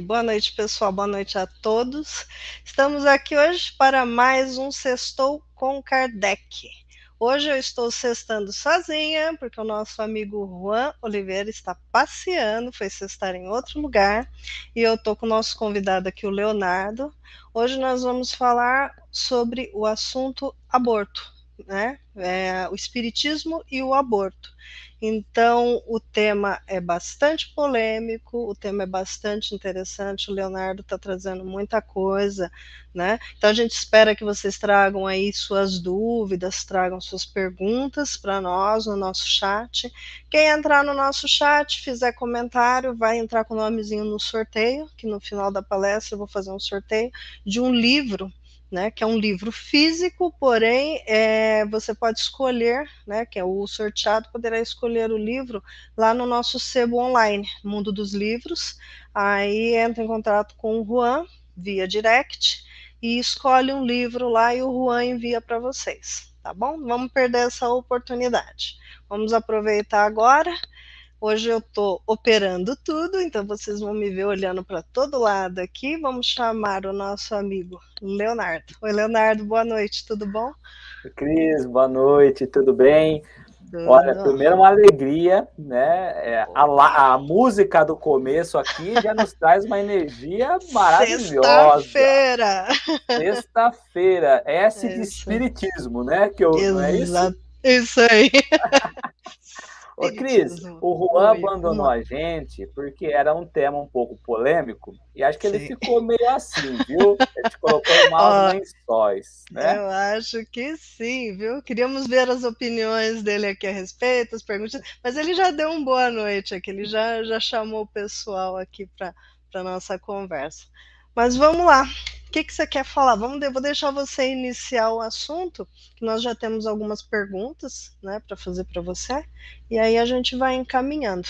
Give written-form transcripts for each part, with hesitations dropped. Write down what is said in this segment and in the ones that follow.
Boa noite pessoal, boa noite a todos. Estamos aqui hoje para mais um Sextou com Kardec. Hoje eu estou sextando sozinha, porque o nosso amigo Juan Oliveira está passeando, foi sextar em outro lugar, e eu estou com o nosso convidado aqui, o Leonardo. Hoje nós vamos falar sobre o assunto aborto, né? O espiritismo e o aborto. Então, o tema é bastante polêmico, o tema é bastante interessante, o Leonardo está trazendo muita coisa, né? Então, a gente espera que vocês tragam aí suas dúvidas, tragam suas perguntas para nós no nosso chat. Quem entrar no nosso chat, fizer comentário, vai entrar com o nomezinho no sorteio, que no final da palestra eu vou fazer um sorteio de um livro, né, que é um livro físico, porém você pode escolher, né, que é o sorteado poderá escolher o livro lá no nosso sebo online, Mundo dos Livros. Aí entra em contato com o Juan via direct e escolhe um livro lá e o Juan envia para vocês, tá bom? Vamos perder essa oportunidade. Vamos aproveitar agora. Hoje eu estou operando tudo, então vocês vão me ver olhando para todo lado aqui. Vamos chamar o nosso amigo Leonardo. Oi, Leonardo, boa noite, tudo bom? Cris, boa noite, tudo bem? Tudo. Olha, primeiro uma alegria, né? A música do começo aqui já nos traz uma energia maravilhosa. Sexta-feira! Sexta-feira, S de espiritismo, né? Não é isso? Isso aí. Ô, Cris, o Juan abandonou a gente porque era um tema um pouco polêmico e acho que ele ficou meio assim, viu? A gente colocou em maus lençóis, né? Eu acho que sim, viu? Queríamos ver as opiniões dele aqui a respeito, as perguntas, mas ele já deu uma boa noite aqui, ele já chamou o pessoal aqui para a nossa conversa. Mas vamos lá, o que você quer falar? Vou deixar você iniciar o assunto, que nós já temos algumas perguntas, né, para fazer para você, e aí a gente vai encaminhando.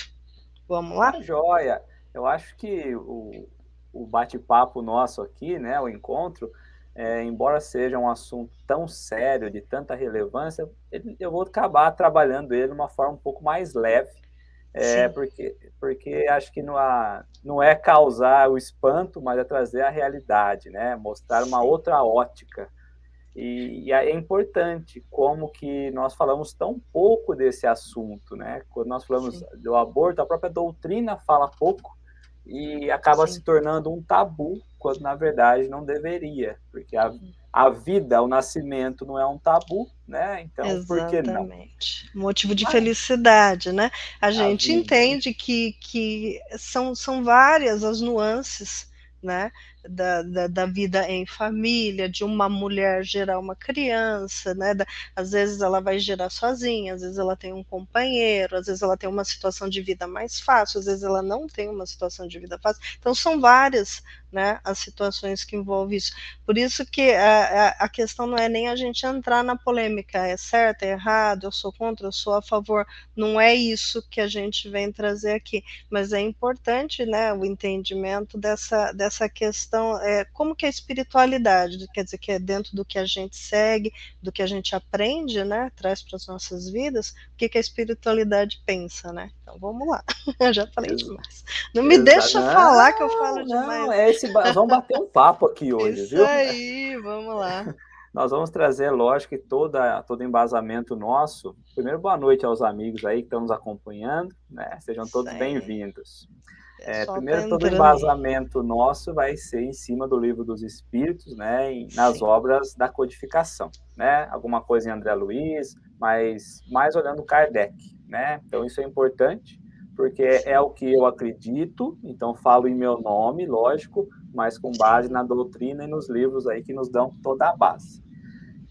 Vamos lá? Tá joia. Eu acho que o bate-papo nosso aqui, né, o encontro, embora seja um assunto tão sério, de tanta relevância, eu vou acabar trabalhando ele de uma forma um pouco mais leve, porque acho que não é causar o espanto, mas é trazer a realidade, né? Mostrar uma outra ótica. E é importante como que nós falamos tão pouco desse assunto, né? Quando nós falamos do aborto, a própria doutrina fala pouco e acaba se tornando um tabu, quando na verdade não deveria, porque a vida, o nascimento não é um tabu, né? Então, por que não? Exatamente. Motivo de felicidade, né? A gente entende que são várias as nuances, né, da vida em família, de uma mulher gerar uma criança, né? Às vezes ela vai gerar sozinha, às vezes ela tem um companheiro, às vezes ela tem uma situação de vida mais fácil, às vezes ela não tem uma situação de vida fácil. Então são várias, né, as situações que envolvem isso. Por isso que a questão não é nem a gente entrar na polêmica, é certo, é errado, eu sou contra, eu sou a favor, não é isso que a gente vem trazer aqui, mas é importante, né, o entendimento dessa questão, como que a espiritualidade, quer dizer, que é dentro do que a gente segue, do que a gente aprende, né, traz para as nossas vidas, o que a espiritualidade pensa, né? Então vamos lá, eu já falei demais. Não me deixa falar que eu falo demais. Nós vamos bater um papo aqui hoje, Isso viu? aí, vamos lá. Nós vamos trazer, lógico, que todo embasamento nosso. Primeiro, boa noite aos amigos aí que estão nos acompanhando, né? Sejam todos bem-vindos. Primeiro, todo embasamento nosso vai ser em cima do Livro dos Espíritos, né? Nas obras da codificação, né? Alguma coisa em André Luiz, mas mais olhando Kardec, né? Então, isso é importante, porque é o que eu acredito, então falo em meu nome, lógico, mas com base na doutrina e nos livros aí que nos dão toda a base.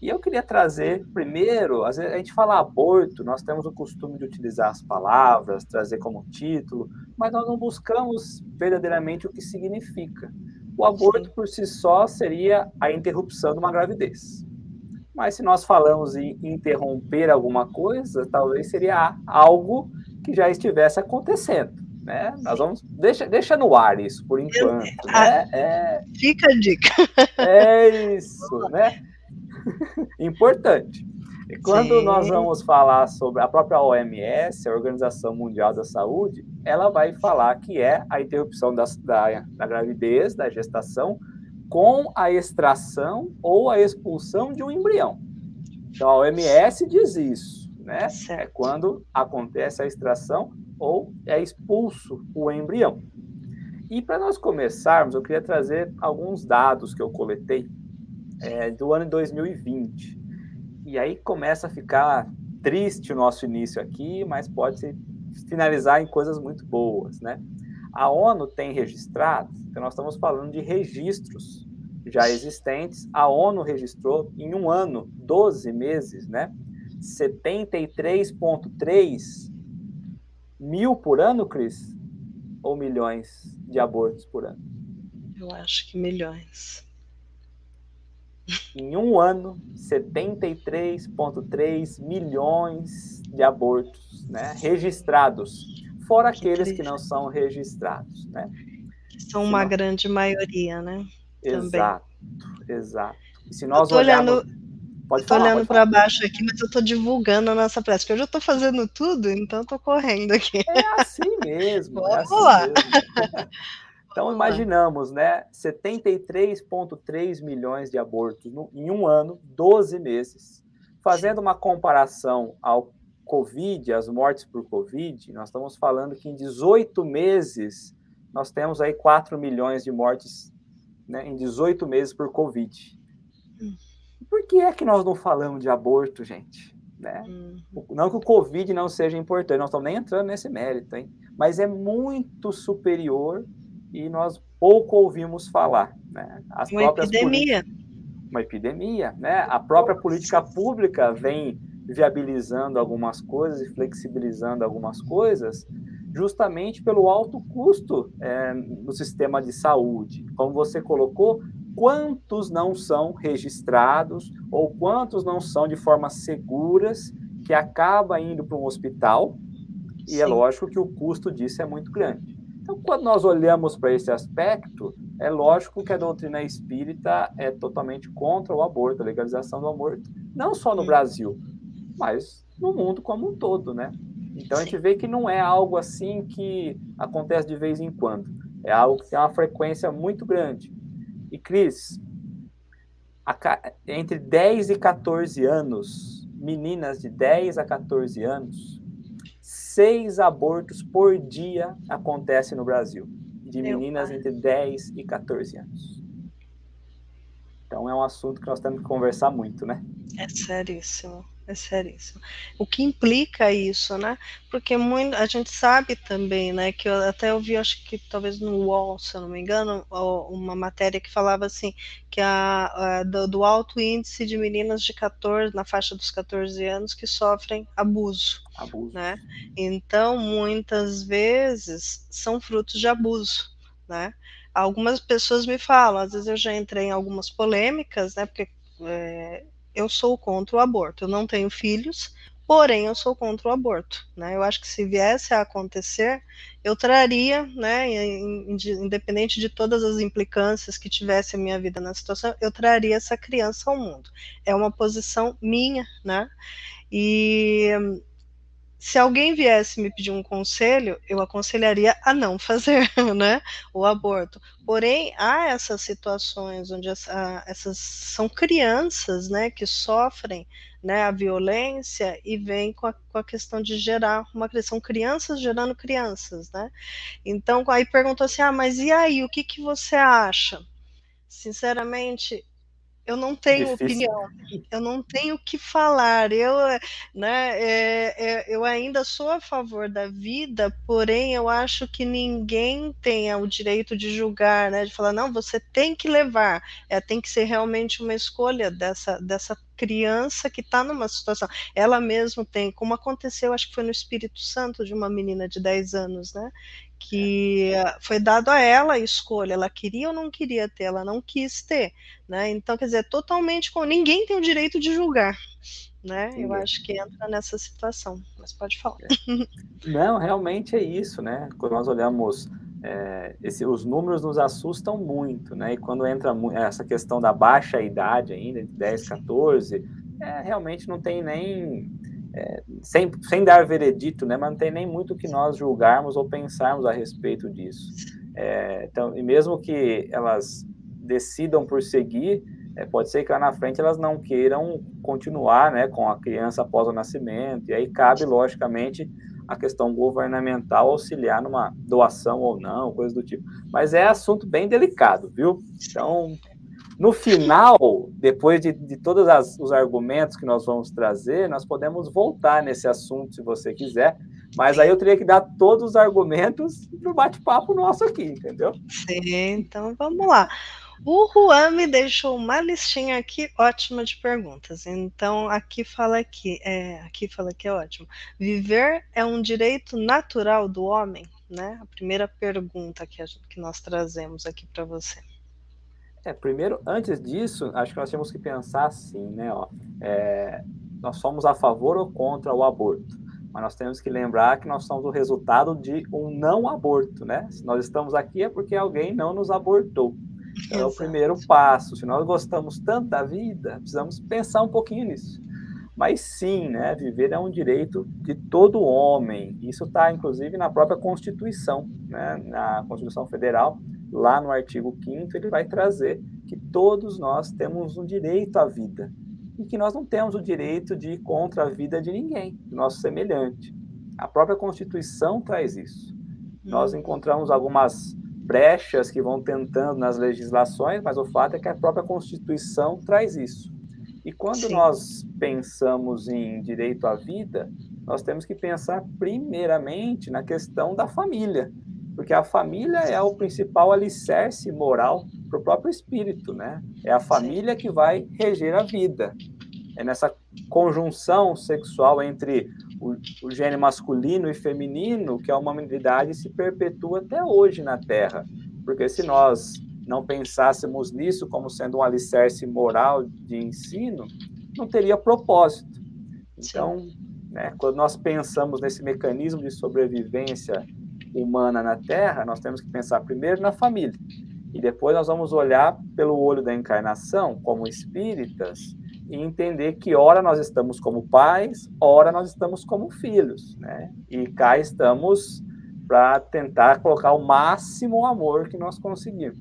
E eu queria trazer, primeiro, às vezes a gente fala aborto, nós temos o costume de utilizar as palavras, trazer como título, mas nós não buscamos verdadeiramente o que significa. O aborto, por si só, seria a interrupção de uma gravidez. Mas se nós falamos em interromper alguma coisa, talvez seria algo que já estivesse acontecendo, né? Nós vamos... Deixa no ar isso, por enquanto, né? Fica a dica. É isso, né? Importante. E quando nós vamos falar sobre a própria OMS, a Organização Mundial da Saúde, ela vai falar que é a interrupção da gravidez, da gestação, com a extração ou a expulsão de um embrião. Então, a OMS diz isso, né? É quando acontece a extração ou é expulso o embrião. E para nós começarmos, eu queria trazer alguns dados que eu coletei do ano 2020. E aí começa a ficar triste o nosso início aqui, mas pode finalizar em coisas muito boas, né? A ONU tem registrado, então nós estamos falando de registros já existentes. A ONU registrou em um ano, 12 meses, né? 73,3 mil por ano, Cris? Ou milhões de abortos por ano? Eu acho que milhões. Em um ano, 73,3 milhões de abortos, né, registrados, fora aqueles que não são registrados, né? Que são uma grande maioria, né? Exato, exato. E se nós olharmos... Pode falar. Estou olhando para baixo aqui, mas eu estou divulgando a nossa prece, porque eu já estou fazendo tudo, então estou correndo aqui. É assim mesmo. Vamos lá. Então, imaginamos, né, 73,3 milhões de abortos em um ano, 12 meses. Fazendo uma comparação ao Covid, as mortes por Covid, nós estamos falando que em 18 meses nós temos aí 4 milhões de mortes, né, em 18 meses por Covid. Por que é que nós não falamos de aborto, gente? Né? Não que o Covid não seja importante, nós estamos nem entrando nesse mérito, hein? Mas é muito superior e nós pouco ouvimos falar, né? Uma epidemia, né? A própria política pública vem viabilizando algumas coisas e flexibilizando algumas coisas justamente pelo alto custo no sistema de saúde. Como você colocou, quantos não são registrados ou quantos não são de forma seguras que acaba indo para um hospital e é lógico que o custo disso é muito grande. Então, quando nós olhamos para esse aspecto, é lógico que a doutrina espírita é totalmente contra o aborto, a legalização do aborto, não só no Brasil, mas no mundo como um todo, né? Então, a gente vê que não é algo assim que acontece de vez em quando, é algo que tem uma frequência muito grande. E, Cris, entre 10 e 14 anos, meninas de 10 a 14 anos, 6 abortos por dia acontecem no Brasil, de meninas entre 10 e 14 anos. Então, é um assunto que nós temos que conversar muito, né? É seríssimo. É seríssimo. O que implica isso, né? Porque a gente sabe também, né, que eu até ouvi, acho que talvez no UOL, se eu não me engano, uma matéria que falava assim, que do alto índice de meninas de 14, na faixa dos 14 anos, que sofrem abuso, né? Abusos. Então, muitas vezes, são frutos de abuso, né? Algumas pessoas me falam, às vezes eu já entrei em algumas polêmicas, né, porque eu sou contra o aborto, eu não tenho filhos, porém eu sou contra o aborto, né? Eu acho que se viesse a acontecer, eu traria, né, independente de todas as implicâncias que tivesse a minha vida na situação, eu traria essa criança ao mundo. É uma posição minha, né? E se alguém viesse me pedir um conselho, eu aconselharia a não fazer, né, o aborto. Porém, há essas situações onde essas são crianças, né, que sofrem, né, a violência e vem com a questão de gerar uma criança. São crianças gerando crianças, né? Então, aí perguntou assim, mas e aí, o que que você acha? Sinceramente, eu não tenho Difícil. opinião, eu não tenho o que falar. Né, eu ainda sou a favor da vida, porém eu acho que ninguém tem o direito de julgar, né, de falar, não, você tem que levar, tem que ser realmente uma escolha dessa criança que está numa situação. Ela mesma tem, como aconteceu, acho que foi no Espírito Santo, de uma menina de 10 anos, né, que foi dado a ela a escolha, ela queria ou não queria ter, ela não quis ter, né? Então, quer dizer, totalmente ninguém tem o direito de julgar, né? Eu Ninguém. acho que entra nessa situação, mas pode falar. Não, realmente é isso, né? Quando nós olhamos, os números nos assustam muito, né? E quando entra essa questão da baixa idade ainda, entre 10 e 14, realmente não tem nem, sem dar veredito, né? Mas não tem nem muito o que nós julgarmos ou pensarmos a respeito disso. Então, e mesmo que elas decidam por seguir, pode ser que lá na frente elas não queiram continuar, né, com a criança após o nascimento, e aí cabe, logicamente, a questão governamental auxiliar numa doação ou não, coisa do tipo. Mas é assunto bem delicado, viu? Então, no final, depois de todos os argumentos que nós vamos trazer, nós podemos voltar nesse assunto, se você quiser, mas aí eu teria que dar todos os argumentos para o bate-papo nosso aqui, entendeu? Sim, então vamos lá. O Juan me deixou uma listinha aqui ótima de perguntas. Então, aqui fala que é ótimo. Viver é um direito natural do homem? Né? A primeira pergunta que nós trazemos aqui para você. Primeiro, antes disso, acho que nós temos que pensar assim, né? Nós somos a favor ou contra o aborto, mas nós temos que lembrar que nós somos o resultado de um não aborto, né? Se nós estamos aqui é porque alguém não nos abortou. Então, é o primeiro passo. Se nós gostamos tanto da vida, precisamos pensar um pouquinho nisso. Mas sim, né, viver é um direito de todo homem. Isso está, inclusive, na própria Constituição, né, na Constituição Federal, lá no artigo 5º, ele vai trazer que todos nós temos um direito à vida e que nós não temos o direito de ir contra a vida de ninguém, do nosso semelhante. A própria Constituição traz isso. Nós encontramos algumas brechas que vão tentando nas legislações, mas o fato é que a própria Constituição traz isso. E quando nós pensamos em direito à vida, nós temos que pensar primeiramente na questão da família, porque a família é o principal alicerce moral para o próprio espírito, né? É a família que vai reger a vida. É nessa conjunção sexual entre o gênero masculino e feminino que a humanidade se perpetua até hoje na Terra. Porque se nós não pensássemos nisso como sendo um alicerce moral de ensino, não teria propósito. Então, né, quando nós pensamos nesse mecanismo de sobrevivência humana na Terra, nós temos que pensar primeiro na família. E depois nós vamos olhar pelo olho da encarnação, como espíritas, e entender que ora nós estamos como pais, ora nós estamos como filhos, né? E cá estamos para tentar colocar o máximo amor que nós conseguimos.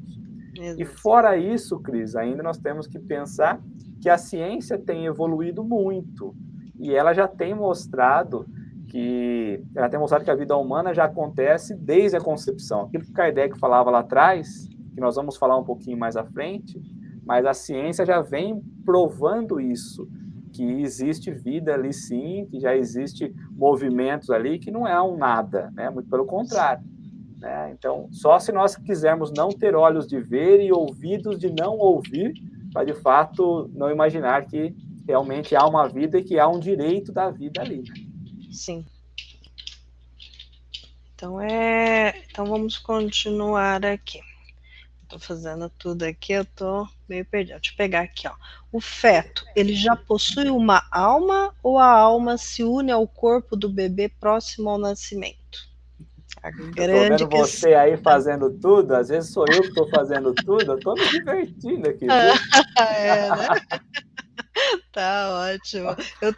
E fora isso, Cris, ainda nós temos que pensar que a ciência tem evoluído muito e ela já tem mostrado que a vida humana já acontece desde a concepção. Aquilo que Kardec falava lá atrás, que nós vamos falar um pouquinho mais à frente, mas a ciência já vem provando isso, que existe vida ali sim, que já existe movimentos ali, que não é um nada, né? Muito pelo contrário. Né? Então, só se nós quisermos não ter olhos de ver e ouvidos de não ouvir, para de fato não imaginar que realmente há uma vida e que há um direito da vida ali. Né? Sim. Então vamos continuar aqui. Estou fazendo tudo aqui, eu estou meio perdida. Deixa eu pegar aqui, ó. O feto, ele já possui uma alma ou a alma se une ao corpo do bebê próximo ao nascimento? Eu estou vendo você aí fazendo tudo, às vezes sou eu que estou fazendo tudo, eu estou me divertindo aqui, viu? É, né? Tá ótimo. Eu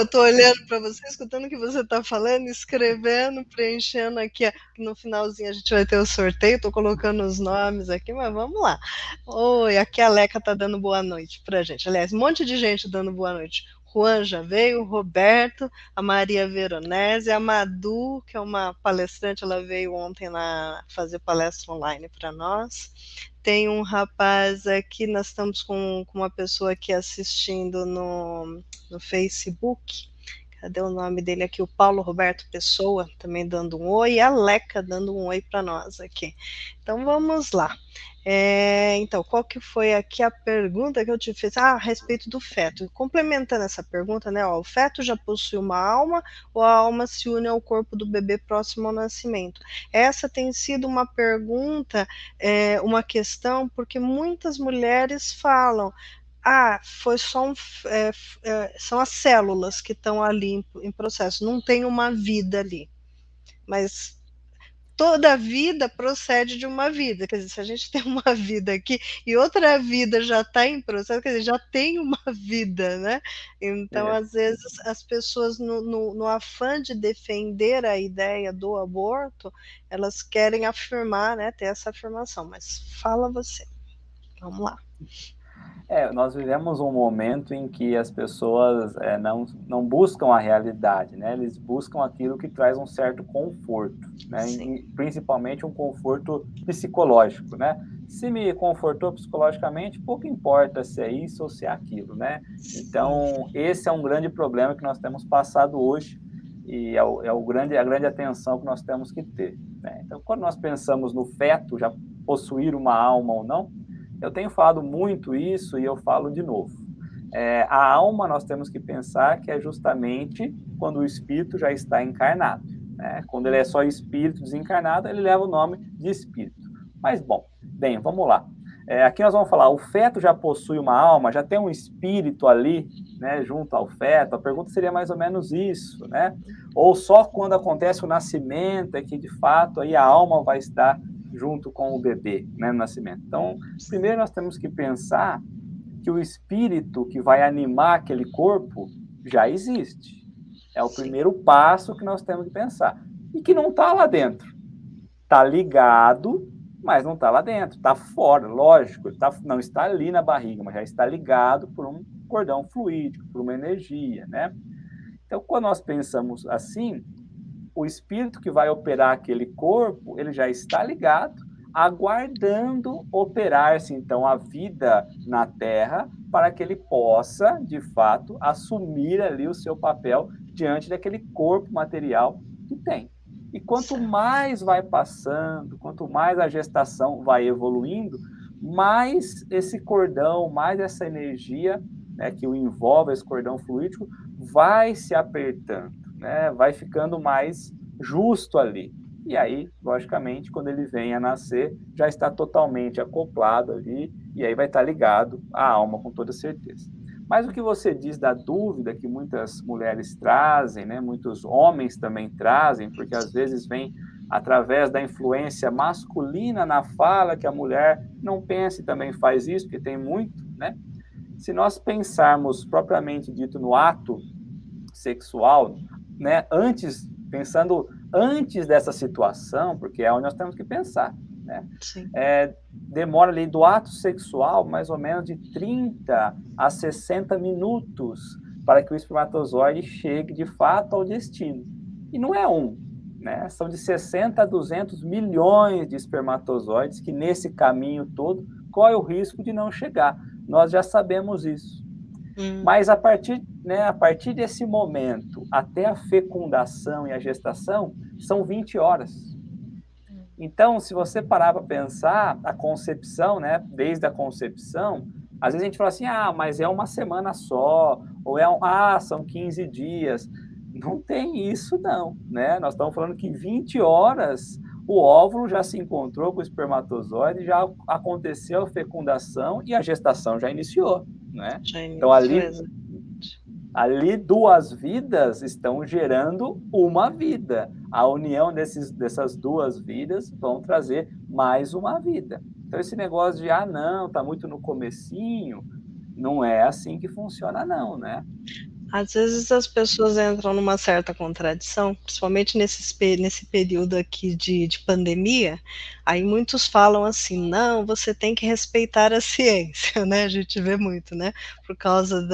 tô olhando para você, escutando o que você está falando, escrevendo, preenchendo aqui. No finalzinho a gente vai ter o sorteio, estou colocando os nomes aqui, mas vamos lá. Oi, aqui a Leca está dando boa noite para a gente. Aliás, um monte de gente dando boa noite. Juan já veio, o Roberto, a Maria Veronese, a Madu, que é uma palestrante, ela veio ontem lá fazer palestra online para nós. Tem um rapaz aqui, nós estamos com uma pessoa aqui assistindo no Facebook. Cadê o nome dele aqui? O Paulo Roberto Pessoa, também dando um oi, e a Leca dando um oi para nós aqui. Então vamos lá. Então, qual que foi aqui a pergunta que eu te fiz? A respeito do feto. Complementando essa pergunta, né? O feto já possui uma alma ou a alma se une ao corpo do bebê próximo ao nascimento? Essa tem sido uma pergunta, uma questão, porque muitas mulheres falam, foi só são as células que estão ali em processo, não tem uma vida ali. Mas toda vida procede de uma vida, quer dizer, se a gente tem uma vida aqui e outra vida já está em processo, quer dizer, já tem uma vida, né? Então, às vezes, as pessoas, no afã de defender a ideia do aborto, elas querem afirmar, né, ter essa afirmação, mas fala você, vamos lá. Nós vivemos um momento em que as pessoas não buscam a realidade, né? Eles buscam aquilo que traz um certo conforto, né? E, principalmente um conforto psicológico, né? Se me confortou psicologicamente, pouco importa se é isso ou se é aquilo, né? Então, esse é um grande problema que nós temos passado hoje e a grande atenção que nós temos que ter, né? Então, quando nós pensamos no feto já possuir uma alma ou não, eu tenho falado muito isso e eu falo de novo. A alma nós temos que pensar que é justamente quando o espírito já está encarnado. Né? Quando ele é só espírito desencarnado, ele leva o nome de espírito. Mas, bem, vamos lá. Aqui nós vamos falar, o feto já possui uma alma, já tem um espírito ali, né, junto ao feto. A pergunta seria mais ou menos isso, né? Ou só quando acontece o nascimento é que, de fato, aí a alma vai estar junto com o bebê, né, no nascimento. Então, primeiro nós temos que pensar que o espírito que vai animar aquele corpo já existe. É o primeiro passo que nós temos que pensar. E que não está lá dentro. Está ligado, mas não está lá dentro. Está fora, lógico. Não está ali na barriga, mas já está ligado por um cordão fluídico, por uma energia, né? Então, quando nós pensamos assim, o espírito que vai operar aquele corpo, ele já está ligado, aguardando operar-se, então, a vida na Terra, para que ele possa, de fato, assumir ali o seu papel diante daquele corpo material que tem. E quanto mais vai passando, quanto mais a gestação vai evoluindo, mais esse cordão, mais essa energia, né, que o envolve, esse cordão fluídico, vai se apertando. Né, vai ficando mais justo ali. E aí, logicamente, quando ele vem a nascer, já está totalmente acoplado ali, e aí vai estar ligado à alma com toda certeza. Mas o que você diz da dúvida que muitas mulheres trazem, né, muitos homens também trazem, porque às vezes vem através da influência masculina na fala, que a mulher não pensa e também faz isso, porque tem muito, né? Se nós pensarmos propriamente dito no ato sexual, né, pensando antes dessa situação, porque é onde nós temos que pensar, né? Demora ali do ato sexual mais ou menos de 30 a 60 minutos para que o espermatozoide chegue de fato ao destino. E não é né? São de 60 a 200 milhões de espermatozoides que nesse caminho todo corre o risco de não chegar. Nós já sabemos isso. Mas a partir né, a partir desse momento até a fecundação e a gestação, são 20 horas. Então, se você parar para pensar, a concepção, né, desde a concepção, às vezes a gente fala assim, mas é uma semana só, ou são 15 dias. Não tem isso não, né? Nós estamos falando que 20 horas o óvulo já se encontrou com o espermatozoide, já aconteceu a fecundação e a gestação já iniciou, né? Já Então, iniciou, ali duas vidas estão gerando uma vida. A união dessas duas vidas vão trazer mais uma vida. Então, esse negócio de, não, tá muito no comecinho, não é assim que funciona não, né? Às vezes as pessoas entram numa certa contradição, principalmente nesse período aqui de pandemia, aí muitos falam assim, não, você tem que respeitar a ciência, né, a gente vê muito, né, por causa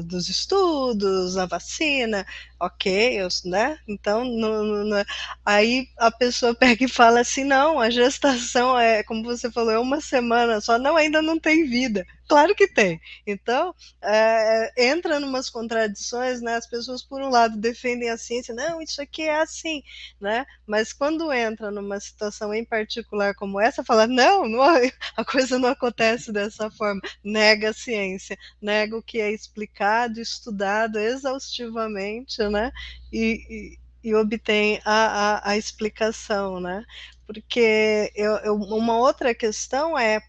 dos estudos, a vacina, ok, né, então, aí a pessoa pega e fala assim, não, a gestação como você falou, é uma semana só, não, ainda não tem vida, claro que tem, então, entra em umas contradições, né? As pessoas, por um lado, defendem a ciência, não, isso aqui é assim, né? Mas quando entra numa situação em particular como essa, fala, não, a coisa não acontece dessa forma, nega a ciência, nega o que é explicado, estudado exaustivamente, né? E obtém a explicação, né? Porque uma outra questão é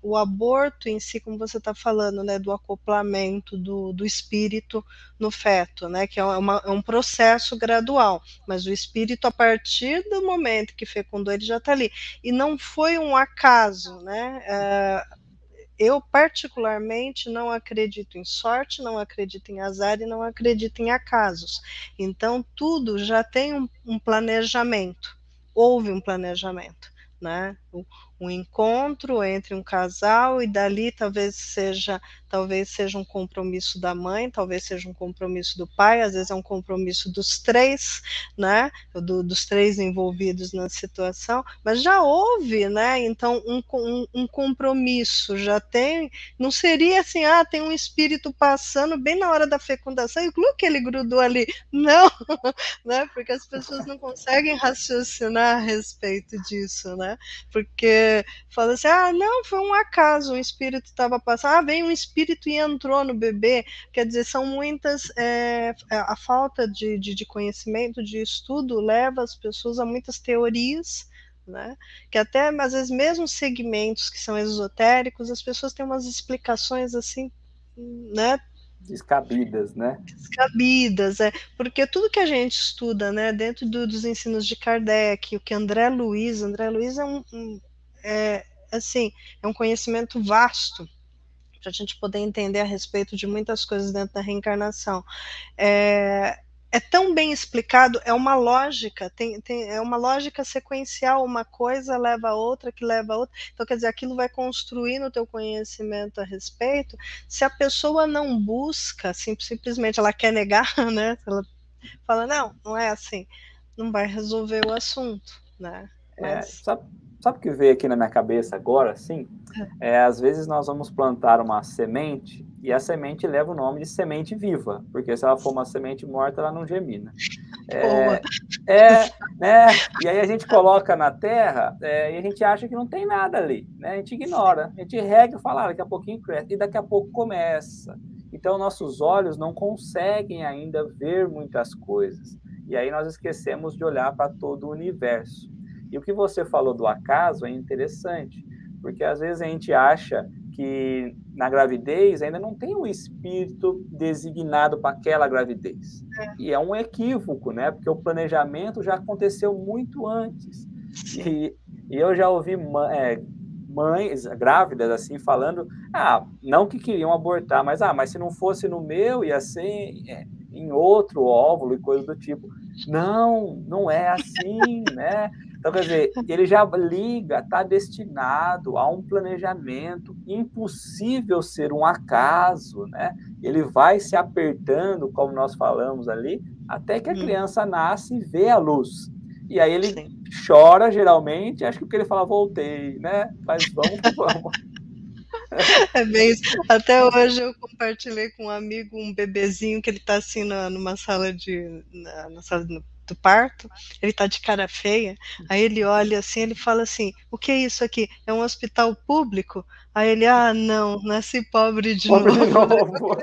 o aborto em si, como você está falando, né, do acoplamento do espírito no feto, né, que é um processo gradual, mas o espírito, a partir do momento que fecundou, ele já está ali. E não foi um acaso, né? Eu, particularmente, não acredito em sorte, não acredito em azar e não acredito em acasos. Então, tudo já tem um planejamento. Houve um planejamento, né? Um encontro entre um casal e dali talvez seja um compromisso da mãe, talvez seja um compromisso do pai, às vezes é um compromisso dos três, né? Dos três envolvidos na situação, mas já houve, né? Então um compromisso já tem, não seria assim, tem um espírito passando bem na hora da fecundação e que ele grudou ali, não, né? Porque as pessoas não conseguem raciocinar a respeito disso, né? Porque fala assim, não, foi um acaso, um espírito estava passando, veio um espírito e entrou no bebê, quer dizer, são muitas, a falta de conhecimento, de estudo, leva as pessoas a muitas teorias, né? Que até, às vezes, mesmo segmentos que são esotéricos, as pessoas têm umas explicações assim, né? Descabidas, né? Descabidas, porque tudo que a gente estuda, né, dentro dos ensinos de Kardec, o que André Luiz assim, é um conhecimento vasto para a gente poder entender a respeito de muitas coisas dentro da reencarnação. É tão bem explicado, é uma lógica, é uma lógica sequencial, uma coisa leva a outra, que leva a outra, então quer dizer, aquilo vai construir no teu conhecimento a respeito, se a pessoa não busca, simplesmente ela quer negar, né, ela fala, não é assim, não vai resolver o assunto, né, mas... Sabe o que veio aqui na minha cabeça agora, assim? Às vezes nós vamos plantar uma semente e a semente leva o nome de semente viva, porque se ela for uma semente morta, ela não germina. Né? E aí a gente coloca na terra e a gente acha que não tem nada ali, né? A gente ignora, a gente rega e fala, daqui a pouquinho cresce, e daqui a pouco começa. Então, nossos olhos não conseguem ainda ver muitas coisas. E aí nós esquecemos de olhar para todo o universo. E o que você falou do acaso é interessante, porque às vezes a gente acha que na gravidez ainda não tem um espírito designado para aquela gravidez. E é um equívoco, né? Porque o planejamento já aconteceu muito antes. E eu já ouvi mães grávidas assim falando, não que queriam abortar, mas se não fosse no meu, ia ser em outro óvulo e coisa do tipo. Não é assim, né? Então, quer dizer, ele já liga, está destinado a um planejamento, impossível ser um acaso, né? Ele vai se apertando, como nós falamos ali, até que a criança nasce e vê a luz. E aí ele chora, geralmente, acho que porque ele fala, voltei, né? Mas vamos que vamos. É bem isso. Até hoje eu compartilhei com um amigo um bebezinho que ele está assim numa sala na sala do parto, ele está de cara feia, aí ele olha assim, ele fala assim, o que é isso aqui? É um hospital público? Aí ele, ah, não, nasci pobre de Pobre de novo, né? novo.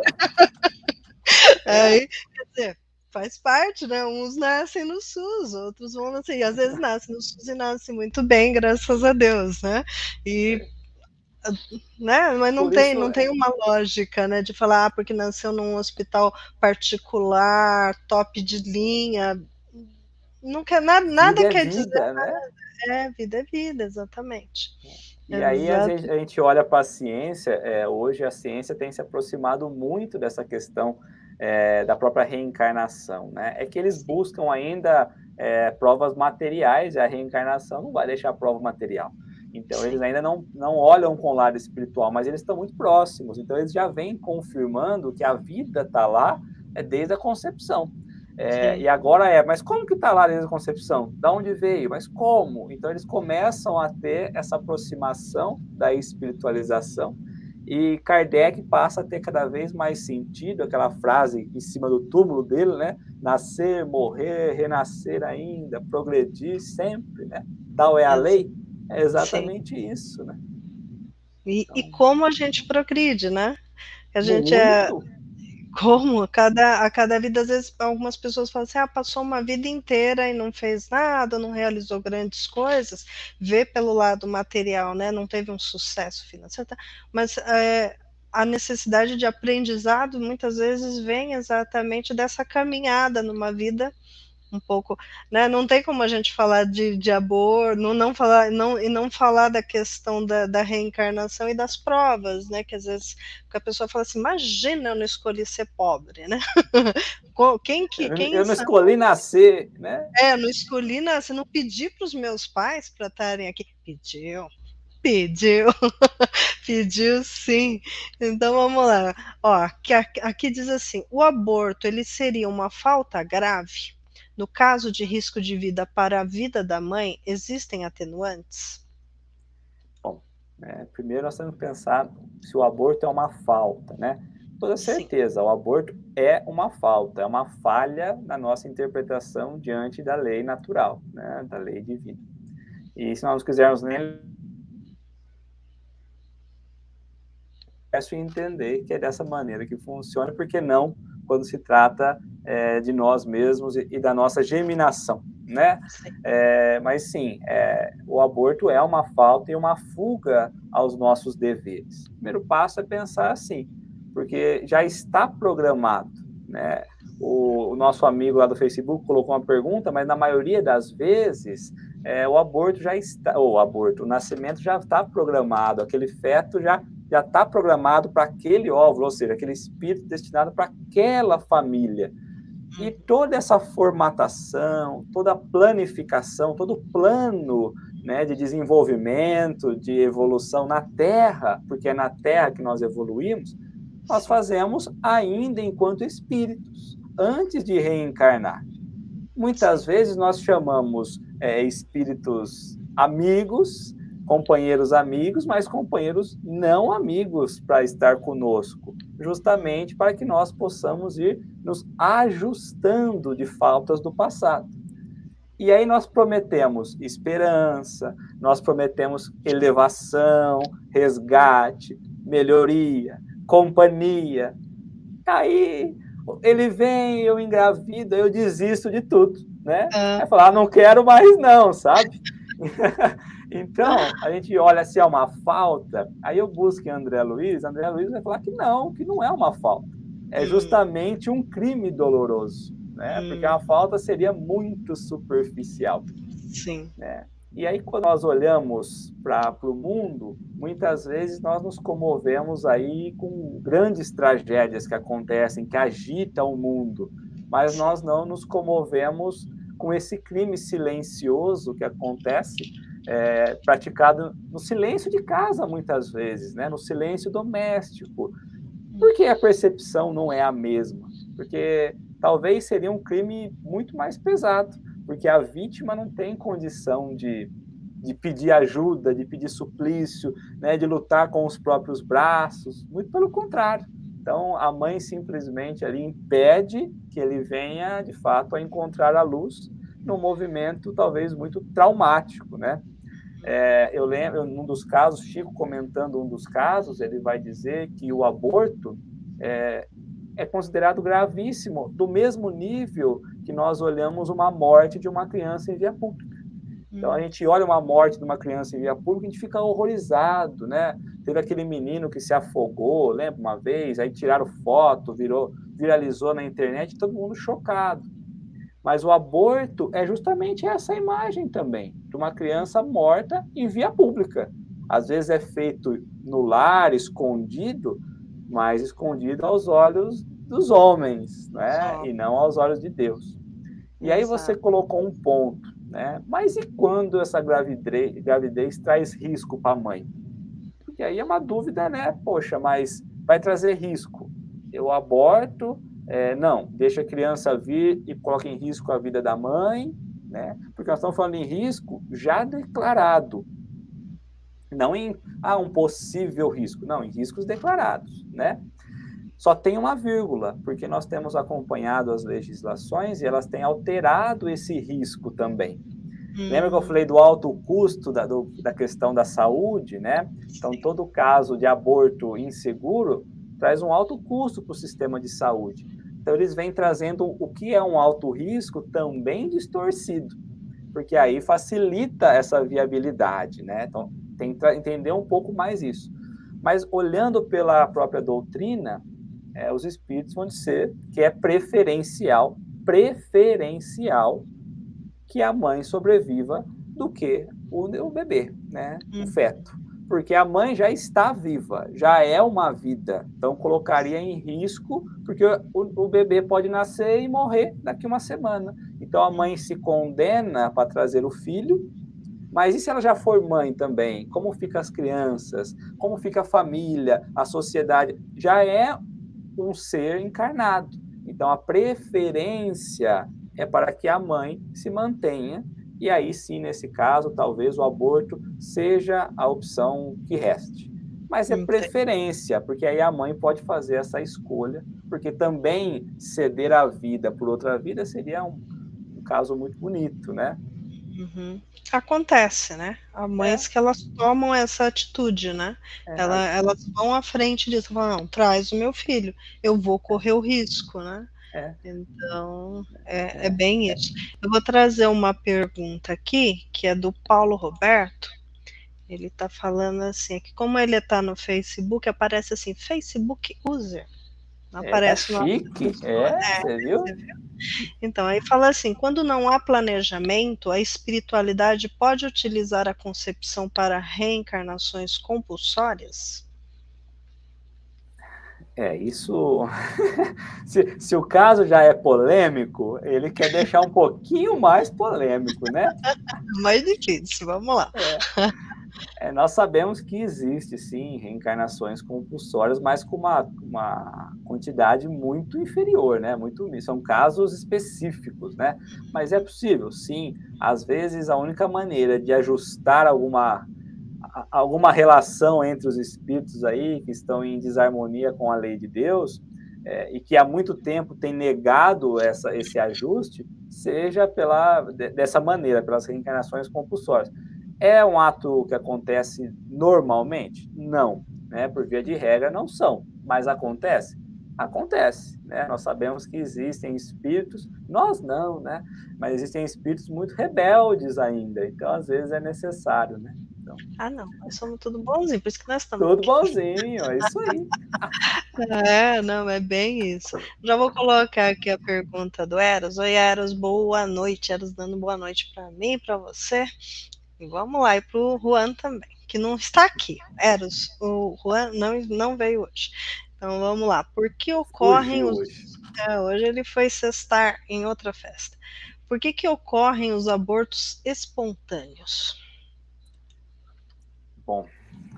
É. Aí, quer dizer, faz parte, né? Uns nascem no SUS, outros vão nascer, e às vezes nascem no SUS e nascem muito bem, graças a Deus, né? E né? Mas Por isso, não tem uma lógica, né? De falar, ah, porque nasceu num hospital particular, top de linha. Não quer, vida nada é quer dizer, vida, né? é vida, exatamente. E aí Exato. a gente olha para a ciência, hoje a ciência tem se aproximado muito dessa questão da própria reencarnação, né? É que eles buscam ainda provas materiais, e a reencarnação não vai deixar prova material. Então, eles Sim. ainda não olham com o lado espiritual, mas eles estão muito próximos. Então, eles já vêm confirmando que a vida está lá desde a concepção. E agora mas como que está lá desde a concepção? Da onde veio? Mas como? Então, eles começam a ter essa aproximação da espiritualização e Kardec passa a ter cada vez mais sentido, aquela frase em cima do túmulo dele, né? Nascer, morrer, renascer ainda, progredir sempre, né? Tal é a lei. É Sim. exatamente isso, né? E Então, como a gente progride, né? A gente muito. como a cada vida, às vezes, algumas pessoas falam assim, ah, passou uma vida inteira e não fez nada, não realizou grandes coisas, vê pelo lado material, né, não teve um sucesso financeiro, mas a necessidade de aprendizado, muitas vezes, vem exatamente dessa caminhada numa vida um pouco, né? Não tem como a gente falar de amor, não falar, e não falar da questão da reencarnação e das provas, né? Que às vezes a pessoa fala assim, imagina eu não escolhi ser pobre, né? Quem Eu não escolhi nascer, né? não escolhi nascer, não pedi para os meus pais para estarem aqui. Pediu, pediu sim. Então vamos lá. Ó, aqui diz assim: o aborto ele seria uma falta grave? No caso de risco de vida para a vida da mãe, existem atenuantes? Bom, primeiro nós temos que pensar se o aborto é uma falta, né? Toda Sim. certeza, o aborto é uma falta, é uma falha na nossa interpretação diante da lei natural, né? Da lei divina. E se nós quisermos nem entender que é dessa maneira que funciona, porque não quando se trata de nós mesmos e da nossa germinação, né? Sim. Mas sim, o aborto é uma falta e uma fuga aos nossos deveres. O primeiro passo é pensar assim, porque já está programado, né? O nosso amigo lá do Facebook colocou uma pergunta, mas na maioria das vezes o aborto já está, o nascimento já está programado, aquele feto já está programado para aquele óvulo, ou seja, aquele espírito destinado para aquela família. E toda essa formatação, toda a planificação, todo o plano, né, de desenvolvimento, de evolução na Terra, porque é na Terra que nós evoluímos, nós fazemos ainda enquanto espíritos, antes de reencarnar. Muitas vezes nós chamamos espíritos amigos, companheiros amigos, mas companheiros não amigos para estar conosco, justamente para que nós possamos ir nos ajustando de faltas do passado. E aí nós prometemos esperança, nós prometemos elevação, resgate, melhoria, companhia. Aí ele vem, eu engravido, eu desisto de tudo, né? Ah, Aí falar, não quero mais não, sabe? Então, a gente olha se é uma falta, aí eu busco em André Luiz vai falar que não é uma falta. É justamente um crime doloroso, né? Porque a falta seria muito superficial. sim. Né? E aí, quando nós olhamos para o mundo, muitas vezes nós nos comovemos aí com grandes tragédias que acontecem, que agitam o mundo, mas nós não nos comovemos com esse crime silencioso que acontece, praticado no silêncio de casa, muitas vezes, né? No silêncio doméstico. Por que a percepção não é a mesma? Porque talvez seria um crime muito mais pesado, porque a vítima não tem condição de de pedir ajuda, de pedir suplício, né, de lutar com os próprios braços, muito pelo contrário. Então, a mãe simplesmente ali impede que ele venha, de fato, a encontrar a luz num movimento talvez muito traumático, né? Eu lembro, num dos casos, Chico comentando um dos casos, ele vai dizer que o aborto é considerado gravíssimo, do mesmo nível que nós olhamos uma morte de uma criança em via pública. Então, a gente olha uma morte de uma criança em via pública e a gente fica horrorizado, né? Teve aquele menino que se afogou, lembra uma vez? Aí tiraram foto, viralizou na internet, todo mundo chocado. Mas o aborto é justamente essa imagem também, de uma criança morta em via pública. Às vezes é feito no lar, escondido, mas escondido aos olhos dos homens, né? E não aos olhos de Deus. E aí você colocou um ponto, né? Mas e quando essa gravidez traz risco para a mãe? Porque aí é uma dúvida, né? Poxa, mas vai trazer risco. Eu aborto, não, deixa a criança vir e coloca em risco a vida da mãe, né? Porque nós estamos falando em risco já declarado. Não em um possível risco, não, em riscos declarados, né? Só tem uma vírgula, porque nós temos acompanhado as legislações e elas têm alterado esse risco também. Lembra que eu falei do alto custo da questão da saúde, né? Então, todo caso de aborto inseguro traz um alto custo para o sistema de saúde. Então, eles vêm trazendo o que é um alto risco também distorcido, porque aí facilita essa viabilidade, né? Então, tem que entender um pouco mais isso. Mas, olhando pela própria doutrina, os espíritos vão dizer que é preferencial que a mãe sobreviva do que o bebê, né? O feto. Porque a mãe já está viva, já é uma vida. Então, colocaria em risco, porque o bebê pode nascer e morrer daqui uma semana. Então, a mãe se condena para trazer o filho, mas e se ela já for mãe também? Como ficam as crianças? Como fica a família, a sociedade? Já é um ser encarnado. Então, a preferência é para que a mãe se mantenha, e aí sim, nesse caso, talvez o aborto seja a opção que reste. Mas é preferência, porque aí a mãe pode fazer essa escolha, porque também ceder a vida por outra vida seria um caso muito bonito, né? Acontece, né? Há mães que elas tomam essa atitude, né? Elas vão à frente disso, falam, não, traz o meu filho, eu vou correr o risco, né? Então, é bem isso. Eu vou trazer uma pergunta aqui, que é do Paulo Roberto. Ele está falando assim, que como ele está no Facebook, aparece assim, Facebook user. Não aparece tá chique, você viu? Então, aí fala assim, quando não há planejamento, a espiritualidade pode utilizar a concepção para reencarnações compulsórias? Isso. Se o caso já é polêmico, ele quer deixar um pouquinho mais polêmico, né? Mais difícil, vamos lá. Nós sabemos que existe, sim, reencarnações compulsórias, mas com uma quantidade muito inferior, né? São casos específicos, né? Mas é possível, sim. Às vezes, a única maneira de ajustar alguma relação entre os espíritos aí que estão em desarmonia com a lei de Deus e que há muito tempo tem negado esse ajuste, seja dessa maneira, pelas reencarnações compulsórias. É um ato que acontece normalmente? Não, né? Por via de regra não são, mas acontece? Acontece, né? Nós sabemos que existem espíritos, nós não, né? Mas existem espíritos muito rebeldes ainda, então às vezes é necessário, né? Não, nós somos tudo bonzinho, por isso que nós estamos tudo aqui. Bonzinho, é isso aí. Não, é bem isso. Já vou colocar aqui a pergunta do Eros. Oi, Eros, boa noite. Eros dando boa noite para mim e para você. E vamos lá, e para o Juan também, que não está aqui. Eros, o Juan não veio hoje. Então vamos lá. Por que ocorrem hoje ele foi sextar em outra festa. Por que ocorrem os abortos espontâneos? Bom,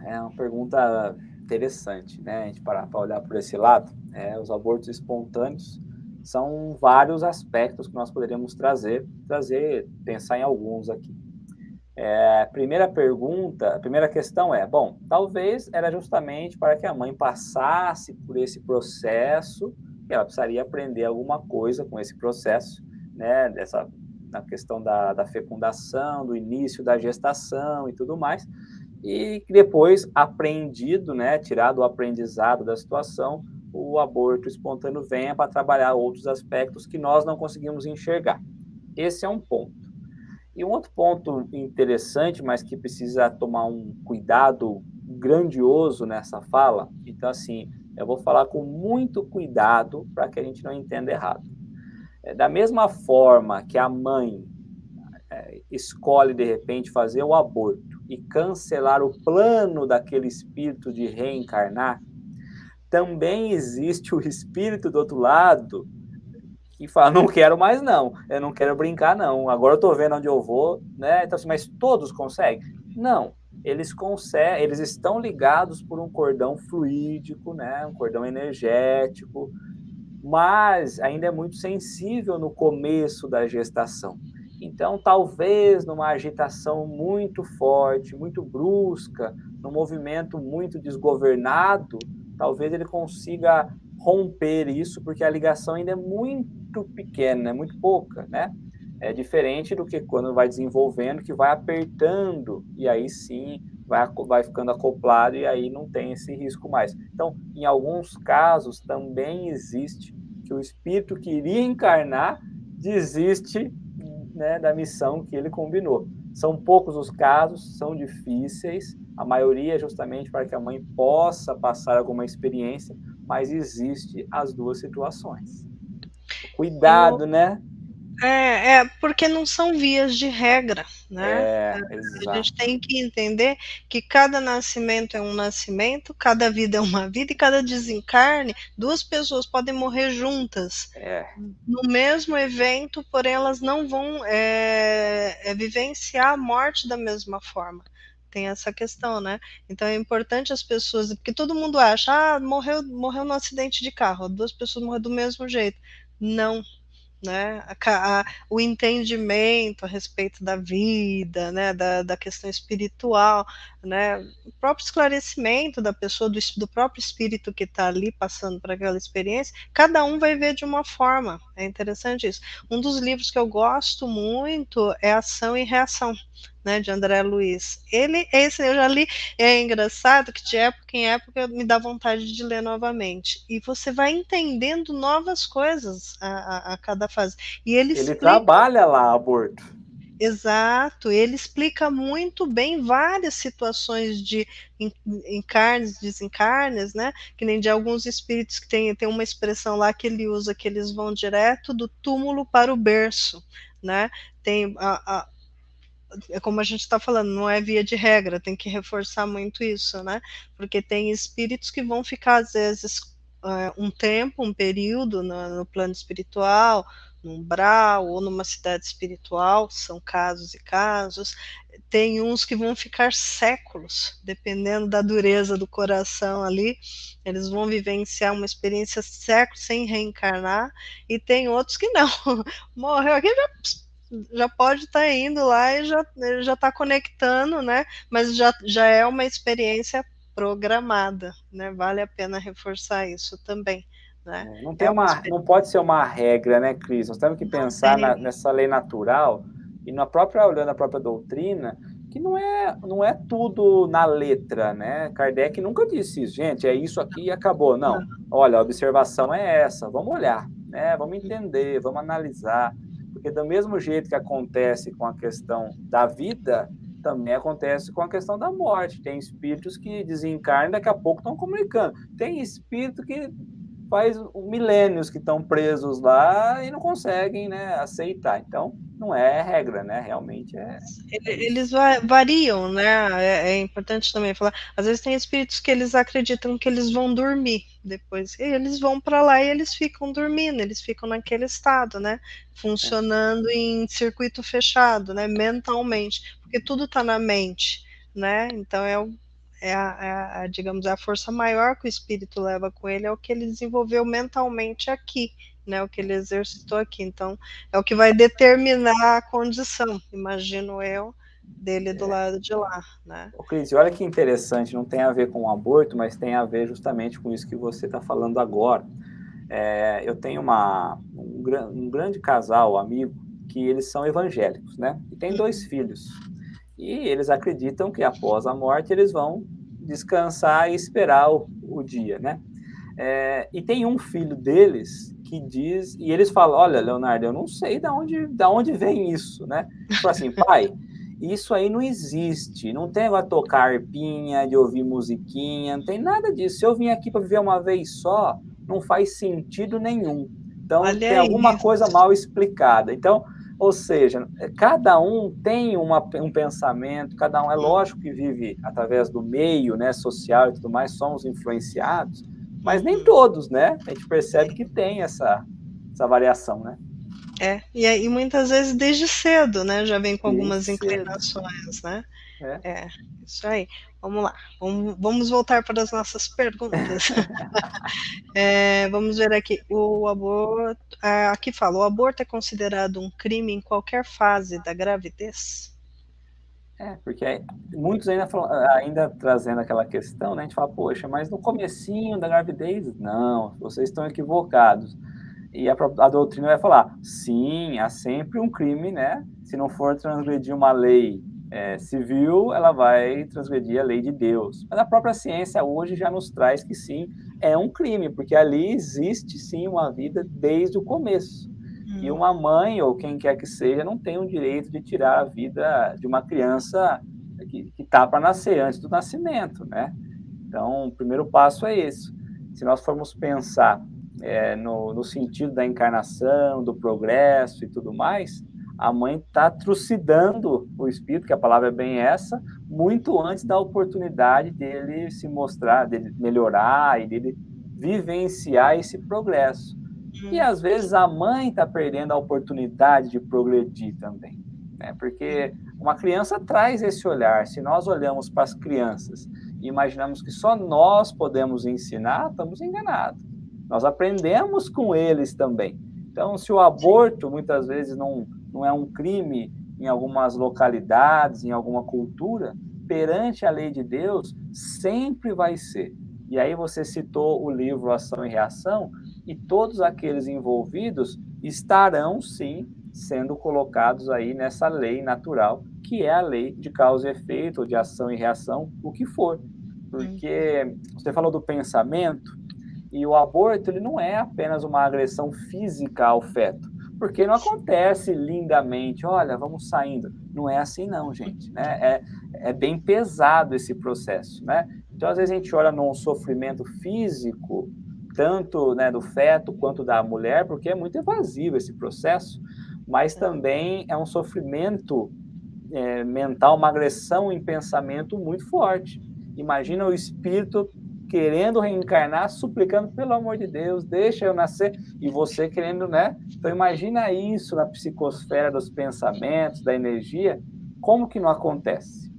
é uma pergunta interessante, né? A gente parar para olhar por esse lado. Os abortos espontâneos são vários aspectos que nós poderíamos pensar em alguns aqui. A primeira pergunta, a primeira questão é, bom, talvez era justamente para que a mãe passasse por esse processo, que ela precisaria aprender alguma coisa com esse processo, né, na questão da fecundação, do início da gestação e tudo mais, e depois aprendido, né, tirado o aprendizado da situação, o aborto espontâneo venha para trabalhar outros aspectos que nós não conseguimos enxergar. Esse é um ponto. E um outro ponto interessante, mas que precisa tomar um cuidado grandioso nessa fala, então assim, eu vou falar com muito cuidado para que a gente não entenda errado. Da mesma forma que a mãe escolhe de repente fazer o aborto e cancelar o plano daquele espírito de reencarnar, também existe o espírito do outro lado que fala, não quero mais não, eu não quero brincar não, agora eu tô vendo onde eu vou, né? Então, assim, mas todos conseguem? Não, eles conseguem, eles estão ligados por um cordão fluídico, né? Um cordão energético, mas ainda é muito sensível no começo da gestação. Então, talvez numa agitação muito forte, muito brusca, num movimento muito desgovernado, talvez ele consiga romper isso, porque a ligação ainda é muito pequena, é muito pouca, né? É diferente do que quando vai desenvolvendo, que vai apertando, e aí sim vai ficando acoplado, e aí não tem esse risco mais. Então, em alguns casos, também existe que o espírito que iria encarnar desiste, né, da missão que ele combinou. São poucos os casos, são difíceis, a maioria é justamente para que a mãe possa passar alguma experiência, mas existe as duas situações. Cuidado, né? Porque não são vias de regra, né? A gente Exato. tem que entender que cada nascimento é um nascimento, cada vida é uma vida, e cada desencarne, duas pessoas podem morrer juntas no mesmo evento, porém elas não vão vivenciar a morte da mesma forma. Tem essa questão, né? Então é importante as pessoas, porque todo mundo acha, morreu no acidente de carro, duas pessoas morreram do mesmo jeito. Não, né? O entendimento a respeito da vida, né? Da questão espiritual, né? O próprio esclarecimento da pessoa, do próprio espírito que está ali passando por aquela experiência, cada um vai ver de uma forma. É interessante isso. Um dos livros que eu gosto muito é Ação e Reação, né, de André Luiz. Esse eu já li, é engraçado que de época em época me dá vontade de ler novamente. E você vai entendendo novas coisas a cada fase. E ele Ele explica. trabalha lá, aborto. Exato, ele explica muito bem várias situações de encarnes, desencarnes, né? Que nem de alguns espíritos que tem uma expressão lá que ele usa, que eles vão direto do túmulo para o berço, né? Tem é como a gente está falando, não é via de regra, tem que reforçar muito isso, né? Porque tem espíritos que vão ficar, às vezes, um tempo, um período no plano espiritual, no umbral ou numa cidade espiritual, são casos e casos. Tem uns que vão ficar séculos, dependendo da dureza do coração ali, eles vão vivenciar uma experiência séculos sem reencarnar, e tem outros que não, morreu aqui, já pode estar indo lá e já está conectando, né? Mas já é uma experiência programada, né? Vale a pena reforçar isso também, né? Não pode ser uma regra, né, Cris? Nós temos que pensar nessa lei natural e olhando a própria doutrina, que não é tudo na letra, né? Kardec nunca disse isso, gente, é isso aqui e acabou. Não. Olha, a observação é essa, vamos olhar, né? Vamos entender, vamos analisar, porque do mesmo jeito que acontece com a questão da vida, também acontece com a questão da morte. Tem espíritos que desencarnam e daqui a pouco estão comunicando. Tem espírito que faz milênios que estão presos lá e não conseguem, né, aceitar. Então, não é regra, né? Realmente é isso. Eles variam, né? É importante também falar. Às vezes tem espíritos que eles acreditam que eles vão dormir depois. E eles vão para lá e eles ficam dormindo, eles ficam naquele estado, né? Funcionando em circuito fechado, né? Mentalmente, porque tudo está na mente, né? Então digamos, a força maior que o espírito leva com ele é o que ele desenvolveu mentalmente aqui, né? O que ele exercitou aqui. Então, é o que vai determinar a condição, imagino eu, dele do lado de lá, né? Ô, Cris, olha que interessante, não tem a ver com o aborto, mas tem a ver justamente com isso que você está falando agora. Eu tenho um grande casal, amigo, que eles são evangélicos, né? E tem 2 filhos. E eles acreditam que após a morte eles vão descansar e esperar o dia, né? E tem um filho deles que diz, e eles falam, olha, Leonardo, eu não sei da onde vem isso, né? Tipo assim, pai, isso aí não existe, não tem agora tocar arpinha, de ouvir musiquinha, não tem nada disso. Se eu vim aqui para viver uma vez só, não faz sentido nenhum. Então, tem Olha alguma coisa isso. mal explicada. Então, ou seja, cada um tem um pensamento, cada um, é lógico que vive através do meio, né, social e tudo mais, somos influenciados, mas nem todos, né? A gente percebe que tem essa variação, né? E aí muitas vezes desde cedo, né, já vem com Desde algumas cedo. inclinações, né? É. Isso aí. Vamos lá. Vamos voltar para as nossas perguntas. Vamos ver aqui. O aborto. Aqui fala: o aborto é considerado um crime em qualquer fase da gravidez? Porque muitos ainda trazendo aquela questão, né? A gente fala, poxa, mas no comecinho da gravidez, não, vocês estão equivocados. E a doutrina vai falar, sim, há sempre um crime, né? Se não for transgredir uma lei civil, ela vai transgredir a lei de Deus. Mas a própria ciência hoje já nos traz que sim, é um crime, porque ali existe sim uma vida desde o começo. E uma mãe, ou quem quer que seja, não tem o direito de tirar a vida de uma criança que está para nascer, antes do nascimento, né? Então, o primeiro passo é esse. Se nós formos pensar no sentido da encarnação, do progresso e tudo mais, a mãe está trucidando o espírito, que a palavra é bem essa, muito antes da oportunidade dele se mostrar, dele melhorar e dele vivenciar esse progresso. E às vezes a mãe está perdendo a oportunidade de progredir também, né? Porque uma criança traz esse olhar. Se nós olhamos para as crianças e imaginamos que só nós podemos ensinar, estamos enganados. Nós aprendemos com eles também. Então, se o aborto muitas vezes não é um crime em algumas localidades, em alguma cultura, perante a lei de Deus, sempre vai ser. E aí você citou o livro Ação e Reação, e todos aqueles envolvidos estarão, sim, sendo colocados aí nessa lei natural, que é a lei de causa e efeito, ou de ação e reação, o que for. Porque você falou do pensamento, e o aborto ele não é apenas uma agressão física ao feto, porque não acontece lindamente, olha, vamos saindo. Não é assim não, gente. Né? É bem pesado esse processo. Né? Então, às vezes, a gente olha num sofrimento físico, tanto né, do feto quanto da mulher, porque é muito invasivo esse processo, mas também é um sofrimento mental, uma agressão em pensamento muito forte. Imagina o espírito querendo reencarnar, suplicando, pelo amor de Deus, deixa eu nascer, e você querendo, né? Então imagina isso na psicosfera dos pensamentos, da energia, como que não acontece?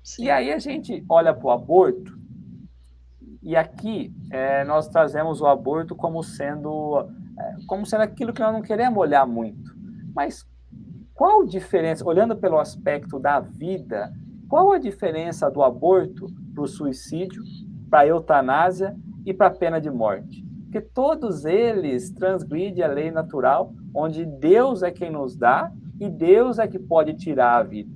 Sim. E aí a gente olha para o aborto, e aqui nós trazemos o aborto como sendo aquilo que nós não queremos olhar muito. Mas qual a diferença, olhando pelo aspecto da vida, qual a diferença do aborto para o suicídio, para a eutanásia e para a pena de morte? Porque todos eles transgridem a lei natural, onde Deus é quem nos dá e Deus é que pode tirar a vida.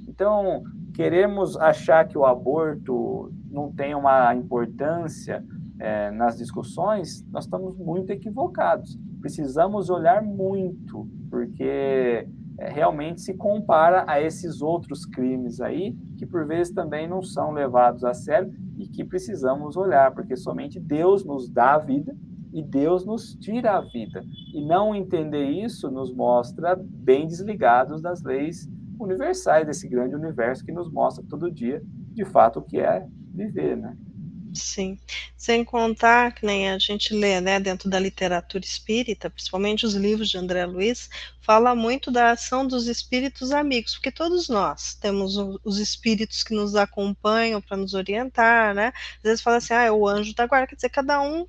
Então, queremos achar que o aborto não tem uma importância nas discussões, nós estamos muito equivocados. Precisamos olhar muito, porque realmente se compara a esses outros crimes aí, que por vezes também não são levados a sério e que precisamos olhar, porque somente Deus nos dá a vida e Deus nos tira a vida. E não entender isso nos mostra bem desligados das leis universais desse grande universo que nos mostra todo dia, de fato, o que é viver, né? Sim, sem contar que nem a gente lê, né, dentro da literatura espírita, principalmente os livros de André Luiz, fala muito da ação dos espíritos amigos, porque todos nós temos os espíritos que nos acompanham para nos orientar, né? Às vezes fala assim, é o anjo da guarda, quer dizer, cada um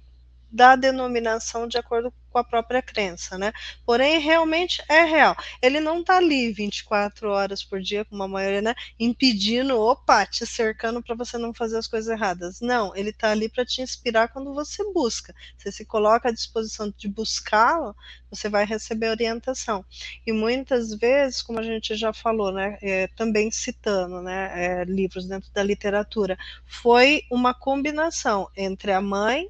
dá denominação de acordo com a própria crença, né? Porém, realmente é real. Ele não está ali 24 horas por dia, como a maioria, né? Impedindo, opa, te cercando para você não fazer as coisas erradas. Não, ele está ali para te inspirar quando você busca. Você se coloca à disposição de buscá-lo, você vai receber orientação. E muitas vezes, como a gente já falou, né? Também citando, né? Livros dentro da literatura, foi uma combinação entre a mãe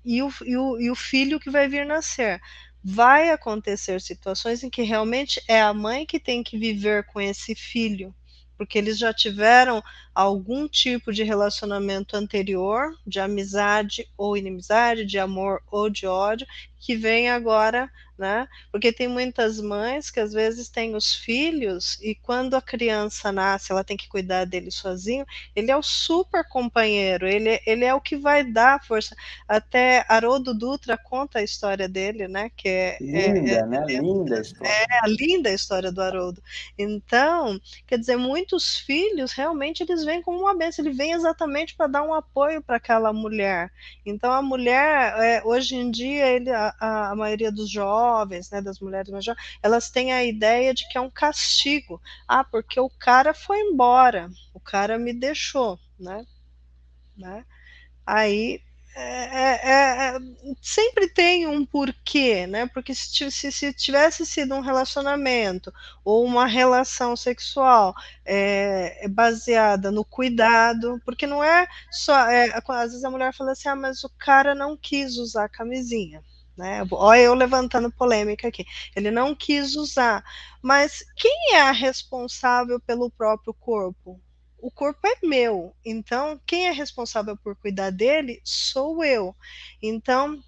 e o filho que vai vir nascer. Vai acontecer situações em que realmente é a mãe que tem que viver com esse filho, porque eles já tiveram algum tipo de relacionamento anterior, de amizade ou inimizade, de amor ou de ódio, que vem agora, né? Porque tem muitas mães que às vezes têm os filhos e quando a criança nasce, ela tem que cuidar dele sozinho, ele é o super companheiro, ele é o que vai dar força. Até Haroldo Dutra conta a história dele, né? Que Linda, né? Linda a história. a linda história do Haroldo. Então, quer dizer, muitos filhos realmente eles vêm como uma bênção, ele vem exatamente para dar um apoio para aquela mulher. Então, a mulher, hoje em dia, a maioria dos jovens, né, das mulheres mais jovens, elas têm a ideia de que é um castigo. Ah, porque o cara foi embora, o cara me deixou, né? Aí sempre tem um porquê, né? Porque se tivesse sido um relacionamento ou uma relação sexual baseada no cuidado, porque não é só. Às vezes a mulher fala assim: ah, mas o cara não quis usar camisinha. Né? Olha, eu levantando polêmica aqui. Ele não quis usar. Mas quem é a responsável pelo próprio corpo? O corpo é meu, então quem é responsável por cuidar dele sou eu. Então,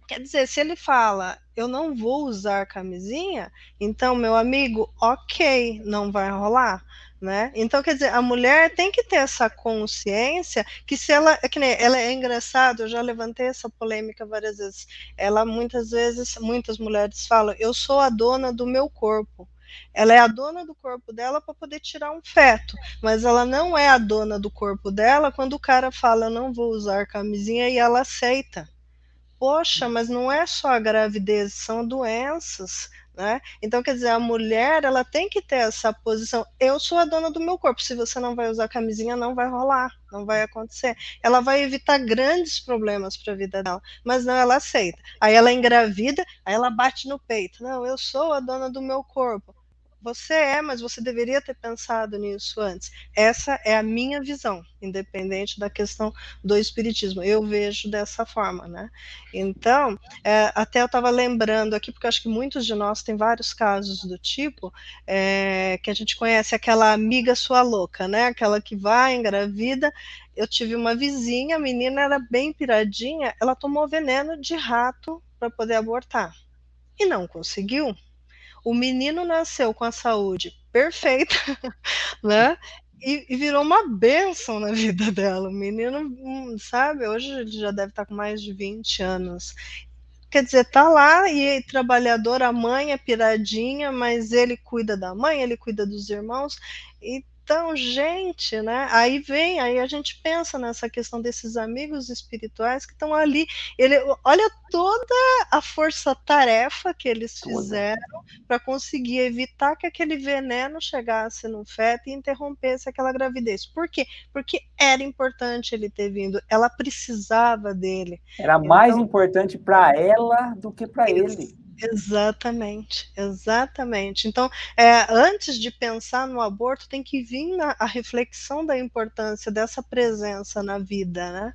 quer dizer, se ele fala, eu não vou usar camisinha, então, meu amigo, ok, não vai rolar. Né? Então, quer dizer, a mulher tem que ter essa consciência que se ela, que nem, ela é engraçado, eu já levantei essa polêmica várias vezes. Ela muitas vezes, muitas mulheres falam, eu sou a dona do meu corpo. Ela é a dona do corpo dela para poder tirar um feto, mas ela não é a dona do corpo dela quando o cara fala, eu não vou usar camisinha e ela aceita. Poxa, mas não é só a gravidez, são doenças, né? Então, quer dizer, a mulher, ela tem que ter essa posição. Eu sou a dona do meu corpo. Se você não vai usar camisinha, não vai rolar, não vai acontecer. Ela vai evitar grandes problemas para a vida dela, mas não, ela aceita. Aí ela engravida, aí ela bate no peito. Não, eu sou a dona do meu corpo. Você é, mas você deveria ter pensado nisso antes. Essa é a minha visão, independente da questão do espiritismo. Eu vejo dessa forma, né? Então, até eu estava lembrando aqui, porque acho que muitos de nós têm vários casos do tipo, que a gente conhece aquela amiga sua louca, né? Aquela que vai, engravida. Eu tive uma vizinha, a menina era bem piradinha, ela tomou veneno de rato para poder abortar. E não conseguiu. O menino nasceu com a saúde perfeita, né? E virou uma bênção na vida dela. O menino, sabe, hoje ele já deve estar com mais de 20 anos. Quer dizer, tá lá e é trabalhador, a mãe é piradinha, mas ele cuida da mãe, ele cuida dos irmãos. Então, gente, né? Aí a gente pensa nessa questão desses amigos espirituais que estão ali. Olha toda a força-tarefa que eles Toda. fizeram para conseguir evitar que aquele veneno chegasse no feto e interrompesse aquela gravidez. Por quê? Porque era importante ele ter vindo, ela precisava dele. Era mais Então, importante para ela do que para ele. exatamente, exatamente. Então, antes de pensar no aborto, tem que vir a reflexão da importância dessa presença na vida, né?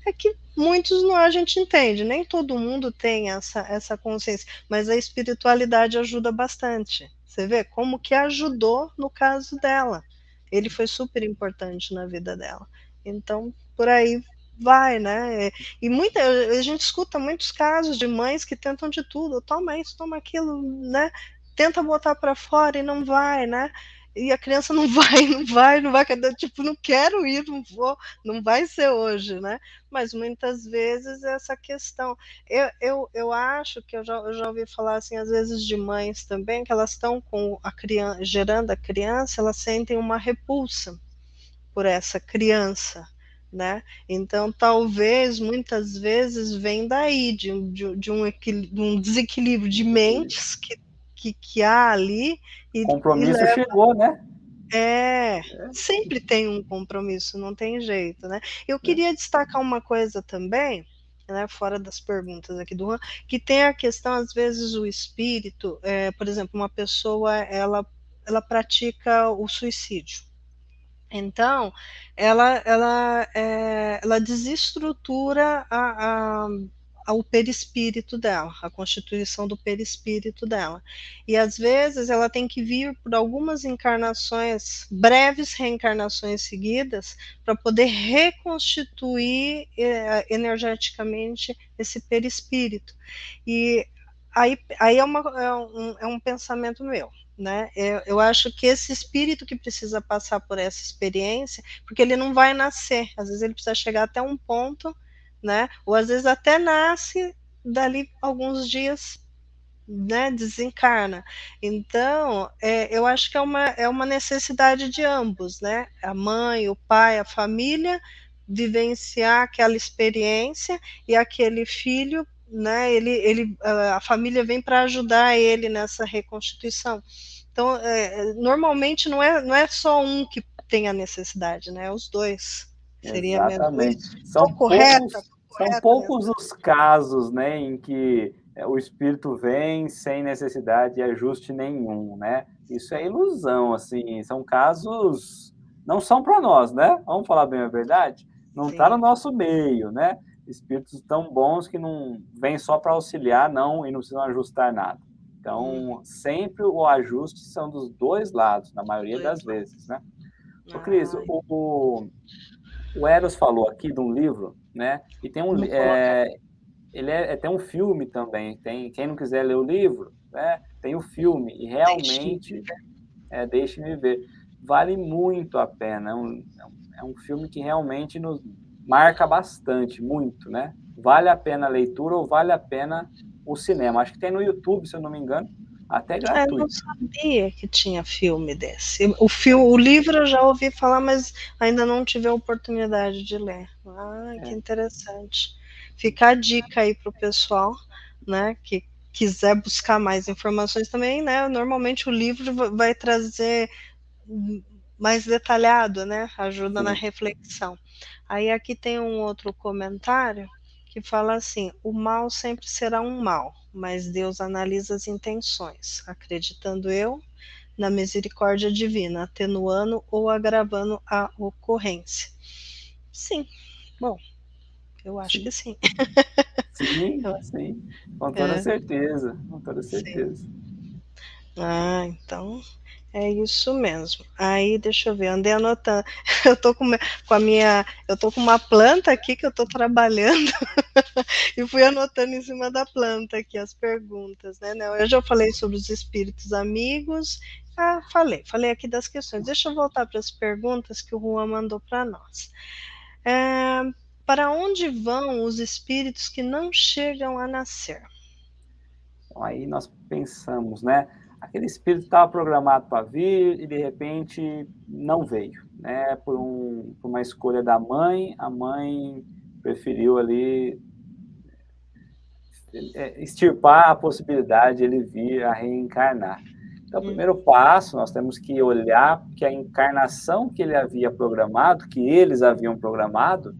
É que muitos não a gente entende, nem todo mundo tem essa consciência, mas a espiritualidade ajuda bastante. Você vê como que ajudou no caso dela. Ele foi super importante na vida dela. Então, por aí vai, né? E a gente escuta muitos casos de mães que tentam de tudo, toma isso, toma aquilo, né? Tenta botar para fora e não vai, né? E a criança não vai, não vai, tipo, não quero ir, não vou, não vai ser hoje, né? Mas muitas vezes essa questão. Eu acho que eu já ouvi falar assim, às vezes, de mães também, que elas estão com a criança, gerando a criança, elas sentem uma repulsa por essa criança, né? Então, talvez, muitas vezes, vem daí, de um desequilíbrio de mentes que há ali, e Compromisso chegou, né? sempre tem um compromisso, não tem jeito, né? Eu queria destacar uma coisa também, né, fora das perguntas aqui do Juan, que tem a questão, às vezes, o espírito, por exemplo, uma pessoa, ela pratica o suicídio. Então, ela desestrutura o perispírito dela, a constituição do perispírito dela. E às vezes ela tem que vir por algumas encarnações, breves reencarnações seguidas, para poder reconstituir energeticamente esse perispírito. E aí é um pensamento meu. Né? Eu acho que esse espírito que precisa passar por essa experiência, porque ele não vai nascer, às vezes ele precisa chegar até um ponto, né? Ou às vezes até nasce, dali alguns dias, né, desencarna. Então, eu acho que é uma necessidade de ambos, né? A mãe, o pai, a família, vivenciar aquela experiência, e aquele filho, né, a família vem para ajudar ele nessa reconstituição. Então, normalmente não é só um que tem a necessidade, né? Os dois. Seria menos Exatamente. isso. Estou correta? São poucos os casos, né, em que o espírito vem sem necessidade de ajuste nenhum, né? Isso é ilusão, assim. São casos, não são para nós, né? Vamos falar bem a verdade. Não está no nosso meio, né? Espíritos tão bons que não vêm só para auxiliar, não, e não precisam ajustar nada. Então, sempre o ajuste são dos dois lados, na maioria das vezes, né? Ô, Cris, o Eros falou aqui de um livro, né? E tem tem um filme também. Quem não quiser ler o livro, né? Tem o filme e realmente Deixe-me Ver. Vale muito a pena. É um filme que realmente nos marca bastante, muito, né? Vale a pena a leitura ou vale a pena o cinema. Acho que tem no YouTube, se eu não me engano, até Eu não gratuito. sabia que tinha filme desse. O livro eu já ouvi falar, mas ainda não tive a oportunidade de ler. Que interessante. Fica a dica aí para o pessoal, né, que quiser buscar mais informações também, né? Normalmente o livro vai trazer mais detalhado, né? Ajuda na reflexão. Aí aqui tem um outro comentário que fala assim: o mal sempre será um mal, mas Deus analisa as intenções, acreditando eu na misericórdia divina, atenuando ou agravando a ocorrência. Sim, bom, eu acho que sim. Sim, sim, com toda certeza, com toda certeza. Então é isso mesmo. Aí, deixa eu ver, andei anotando. Eu tô com uma planta aqui que eu tô trabalhando e fui anotando em cima da planta aqui as perguntas, né? Eu já falei sobre os espíritos amigos. Falei aqui das questões. Deixa eu voltar para as perguntas que o Juan mandou para nós. Para onde vão os espíritos que não chegam a nascer? Então, aí nós pensamos, né? Aquele espírito estava programado para vir e, de repente, não veio, né? Por uma escolha da mãe, a mãe preferiu ali extirpar a possibilidade de ele vir a reencarnar. Então, o primeiro passo, nós temos que olhar que a encarnação que ele havia programado, que eles haviam programado,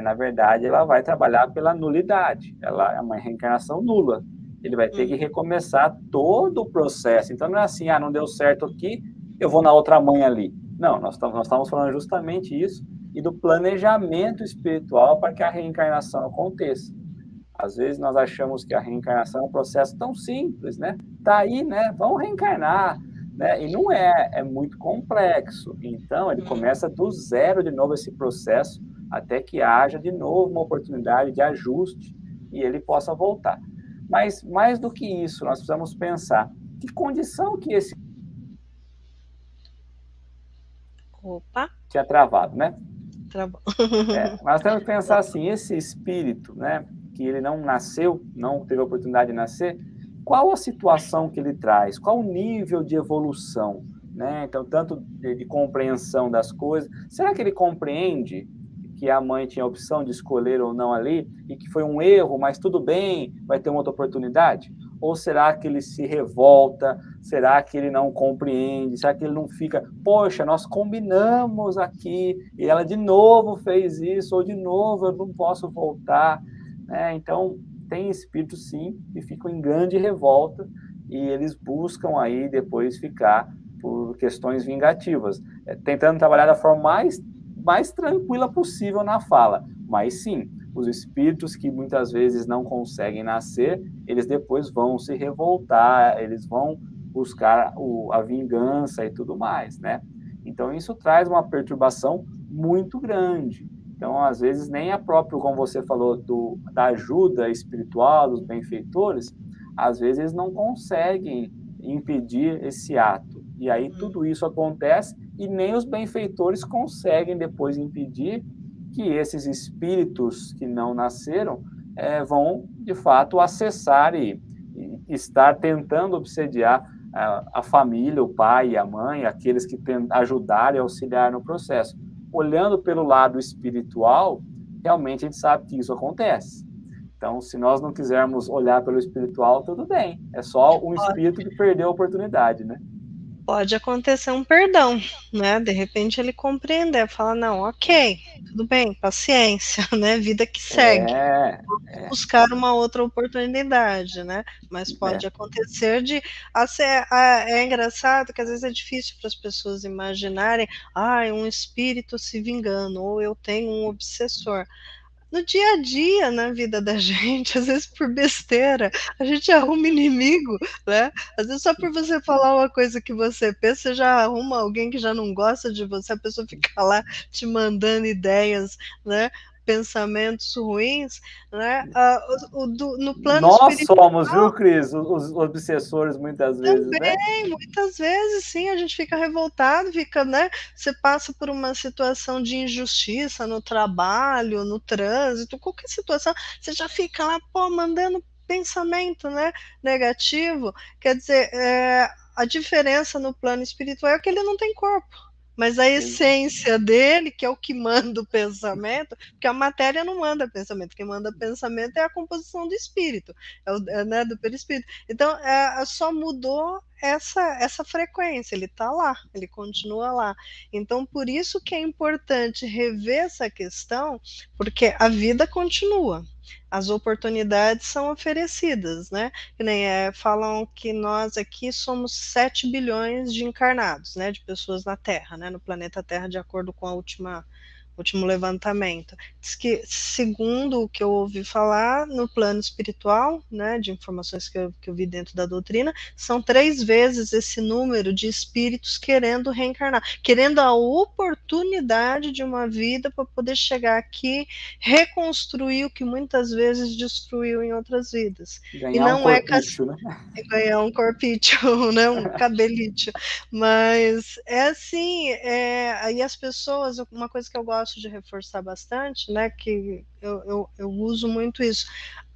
na verdade, ela vai trabalhar pela nulidade. Ela é uma reencarnação nula. Ele vai ter que recomeçar todo o processo. Então, não é assim, não deu certo aqui, eu vou na outra mãe ali. Não, nós estamos falando justamente isso e do planejamento espiritual para que a reencarnação aconteça. Às vezes nós achamos que a reencarnação é um processo tão simples, né? Tá aí, né? Vamos reencarnar, né? E não é muito complexo. Então, ele começa do zero de novo esse processo, até que haja de novo uma oportunidade de ajuste e ele possa voltar. Mas, mais do que isso, nós precisamos pensar que condição que esse tinha travado, né? Nós temos que pensar assim, esse espírito, né? Que ele não nasceu, não teve a oportunidade de nascer, qual a situação que ele traz? Qual o nível de evolução? Né? Então, tanto de compreensão das coisas. Será que ele compreende que a mãe tinha a opção de escolher ou não ali, e que foi um erro, mas tudo bem, vai ter uma outra oportunidade? Ou será que ele se revolta? Será que ele não compreende? Será que ele não fica, poxa, nós combinamos aqui, e ela de novo fez isso, ou de novo eu não posso voltar, né? Então, tem espíritos, sim, que ficam em grande revolta, e eles buscam aí depois ficar por questões vingativas, tentando trabalhar da forma mais tranquila possível na fala. Mas sim, os espíritos que muitas vezes não conseguem nascer, eles depois vão se revoltar, eles vão buscar a vingança e tudo mais, né? Então isso traz uma perturbação muito grande. Então, às vezes, nem a própria, como você falou, da ajuda espiritual, dos benfeitores, às vezes eles não conseguem impedir esse ato. E aí tudo isso acontece e nem os benfeitores conseguem depois impedir que esses espíritos que não nasceram vão, de fato, acessar e estar tentando obsediar a família, o pai e a mãe, aqueles que ajudar e auxiliar no processo. Olhando pelo lado espiritual, realmente a gente sabe que isso acontece. Então, se nós não quisermos olhar pelo espiritual, tudo bem. É só um espírito que perdeu a oportunidade, né? Pode acontecer um perdão, né? De repente ele compreender, fala, não, ok, tudo bem, paciência, né? Vida que segue. Vamos buscar uma outra oportunidade, né? Mas pode acontecer de... É engraçado que às vezes é difícil para as pessoas imaginarem, um espírito se vingando, ou eu tenho um obsessor. No dia a dia, na vida da gente, às vezes por besteira, a gente arruma inimigo, né? Às vezes só por você falar uma coisa que você pensa, você já arruma alguém que já não gosta de você, a pessoa fica lá te mandando ideias, né? Pensamentos ruins, né? No plano Nós espiritual. somos, viu, Cris? Os obsessores, muitas vezes, né? Também, muitas vezes, sim, a gente fica revoltado, fica, né? Você passa por uma situação de injustiça no trabalho, no trânsito, qualquer situação, você já fica lá, mandando pensamento, né, negativo. Quer dizer, a diferença no plano espiritual é que ele não tem corpo. Mas a essência dele, que é o que manda o pensamento, porque a matéria não manda pensamento, quem manda pensamento é a composição do espírito, né, do perispírito. Então, só mudou essa frequência, ele está lá, ele continua lá. Então, por isso que é importante rever essa questão, porque a vida continua, as oportunidades são oferecidas, né? Que nem falam que nós aqui somos 7 bilhões de encarnados, né? De pessoas na Terra, né? No planeta Terra, de acordo com a último levantamento. Diz que, segundo o que eu ouvi falar, no plano espiritual, né, de informações que eu vi dentro da doutrina, são 3 vezes esse número de espíritos querendo reencarnar, querendo a oportunidade de uma vida para poder chegar aqui, reconstruir o que muitas vezes destruiu em outras vidas. Ganhar e não um corpício, né? Ganhar um corpício, né? Um cabelício. Mas é assim, aí as pessoas, uma coisa que eu gosto de reforçar bastante, né? Que eu uso muito isso.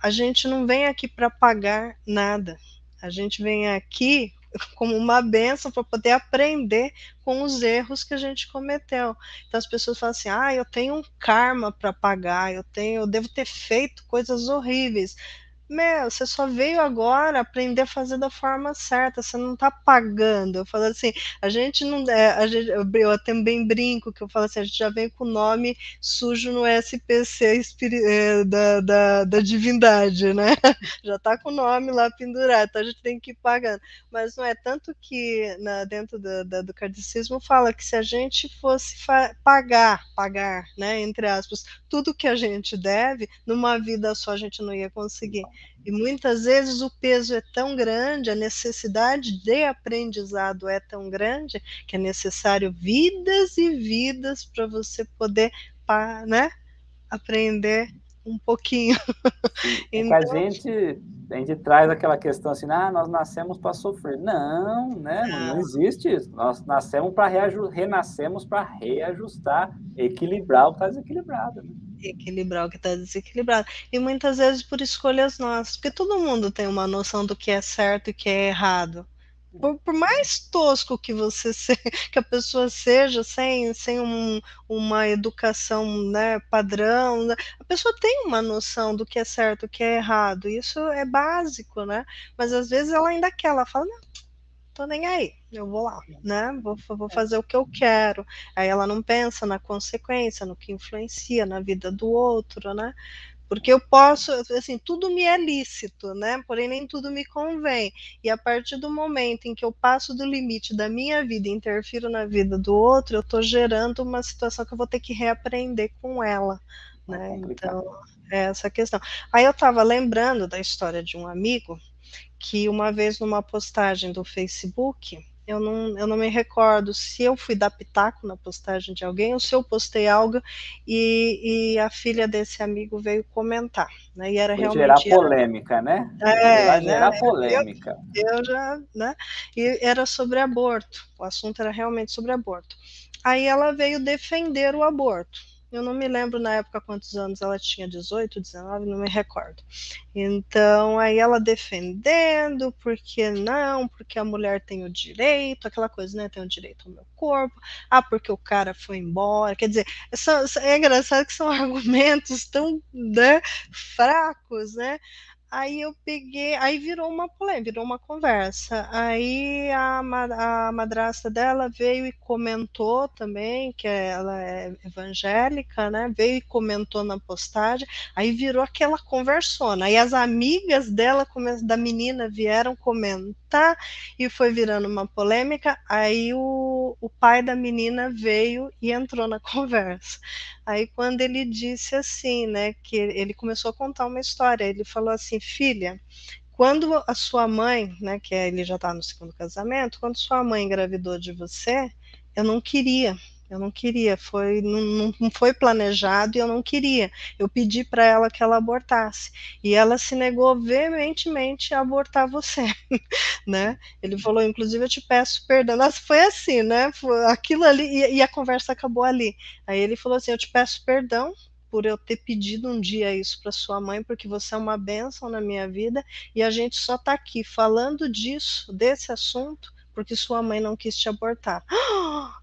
A gente não vem aqui para pagar nada. A gente vem aqui como uma benção para poder aprender com os erros que a gente cometeu. Então as pessoas falam assim, eu tenho um karma para pagar, eu devo ter feito coisas horríveis. Você só veio agora aprender a fazer da forma certa, você não está pagando. Eu falo assim, a gente não. Eu também brinco, que eu falo assim, a gente já vem com o nome sujo no SPC da divindade, né? Já está com o nome lá pendurado, então a gente tem que ir pagando. Mas não é tanto que dentro do kardecismo fala que se a gente fosse pagar, né, entre aspas, tudo que a gente deve, numa vida só a gente não ia conseguir. E muitas vezes o peso é tão grande, a necessidade de aprendizado é tão grande, que é necessário vidas e vidas para você poder, né, aprender um pouquinho. Então... a gente traz aquela questão assim, nós nascemos para sofrer. Não, né? Não existe isso. Nós nascemos renascemos para reajustar, equilibrar o que está desequilibrado. Né? Equilibrar o que está desequilibrado. E muitas vezes por escolhas nossas, porque todo mundo tem uma noção do que é certo e que é errado. por mais tosco que você que a pessoa seja, sem uma educação, né, padrão, né, a pessoa tem uma noção do que é certo, o que é errado, isso é básico, né? Mas às vezes ela ainda quer, ela fala, não, tô nem aí, eu vou lá, né? Vou fazer o que eu quero. Aí ela não pensa na consequência, no que influencia na vida do outro, né? Porque eu posso, assim, tudo me é lícito, né? Porém, nem tudo me convém. E a partir do momento em que eu passo do limite da minha vida e interfiro na vida do outro, eu estou gerando uma situação que eu vou ter que reaprender com ela, É né? complicado. Então, é essa questão. Aí eu estava lembrando da história de um amigo que uma vez numa postagem do Facebook, eu não me recordo se eu fui dar pitaco na postagem de alguém ou se eu postei algo e a filha desse amigo veio comentar, né? E era Foi gerar realmente, polêmica, né? Foi lá né? gerar polêmica. Eu já, né? E era sobre aborto. O assunto era realmente sobre aborto. Aí ela veio defender o aborto. Eu não me lembro na época quantos anos ela tinha, 18, 19, não me recordo. Então, aí ela defendendo, porque não, porque a mulher tem o direito, aquela coisa, né? Tem o direito ao meu corpo, ah, porque o cara foi embora. Quer dizer, é engraçado que são argumentos tão, né, fracos, né? Aí eu peguei, aí virou uma polêmica, virou uma conversa. Aí a madrasta dela veio e comentou também, que ela é evangélica, né? Veio e comentou na postagem. Aí virou aquela conversona. Aí as amigas dela, da menina, vieram comentar e foi virando uma polêmica. Aí o pai da menina veio e entrou na conversa. Aí quando ele disse assim, né, que ele começou a contar uma história, ele falou assim, filha, quando a sua mãe, né, que ele já está no segundo casamento, quando sua mãe engravidou de você, eu não queria, não foi planejado e eu não queria. Eu pedi para ela que ela abortasse e ela se negou veementemente a abortar você, né? Ele falou, inclusive, eu te peço perdão. Nossa, foi assim, né? Foi aquilo ali e a conversa acabou ali. Aí ele falou assim, eu te peço perdão por eu ter pedido um dia isso para sua mãe, porque você é uma bênção na minha vida e a gente só está aqui falando disso, desse assunto, porque sua mãe não quis te abortar.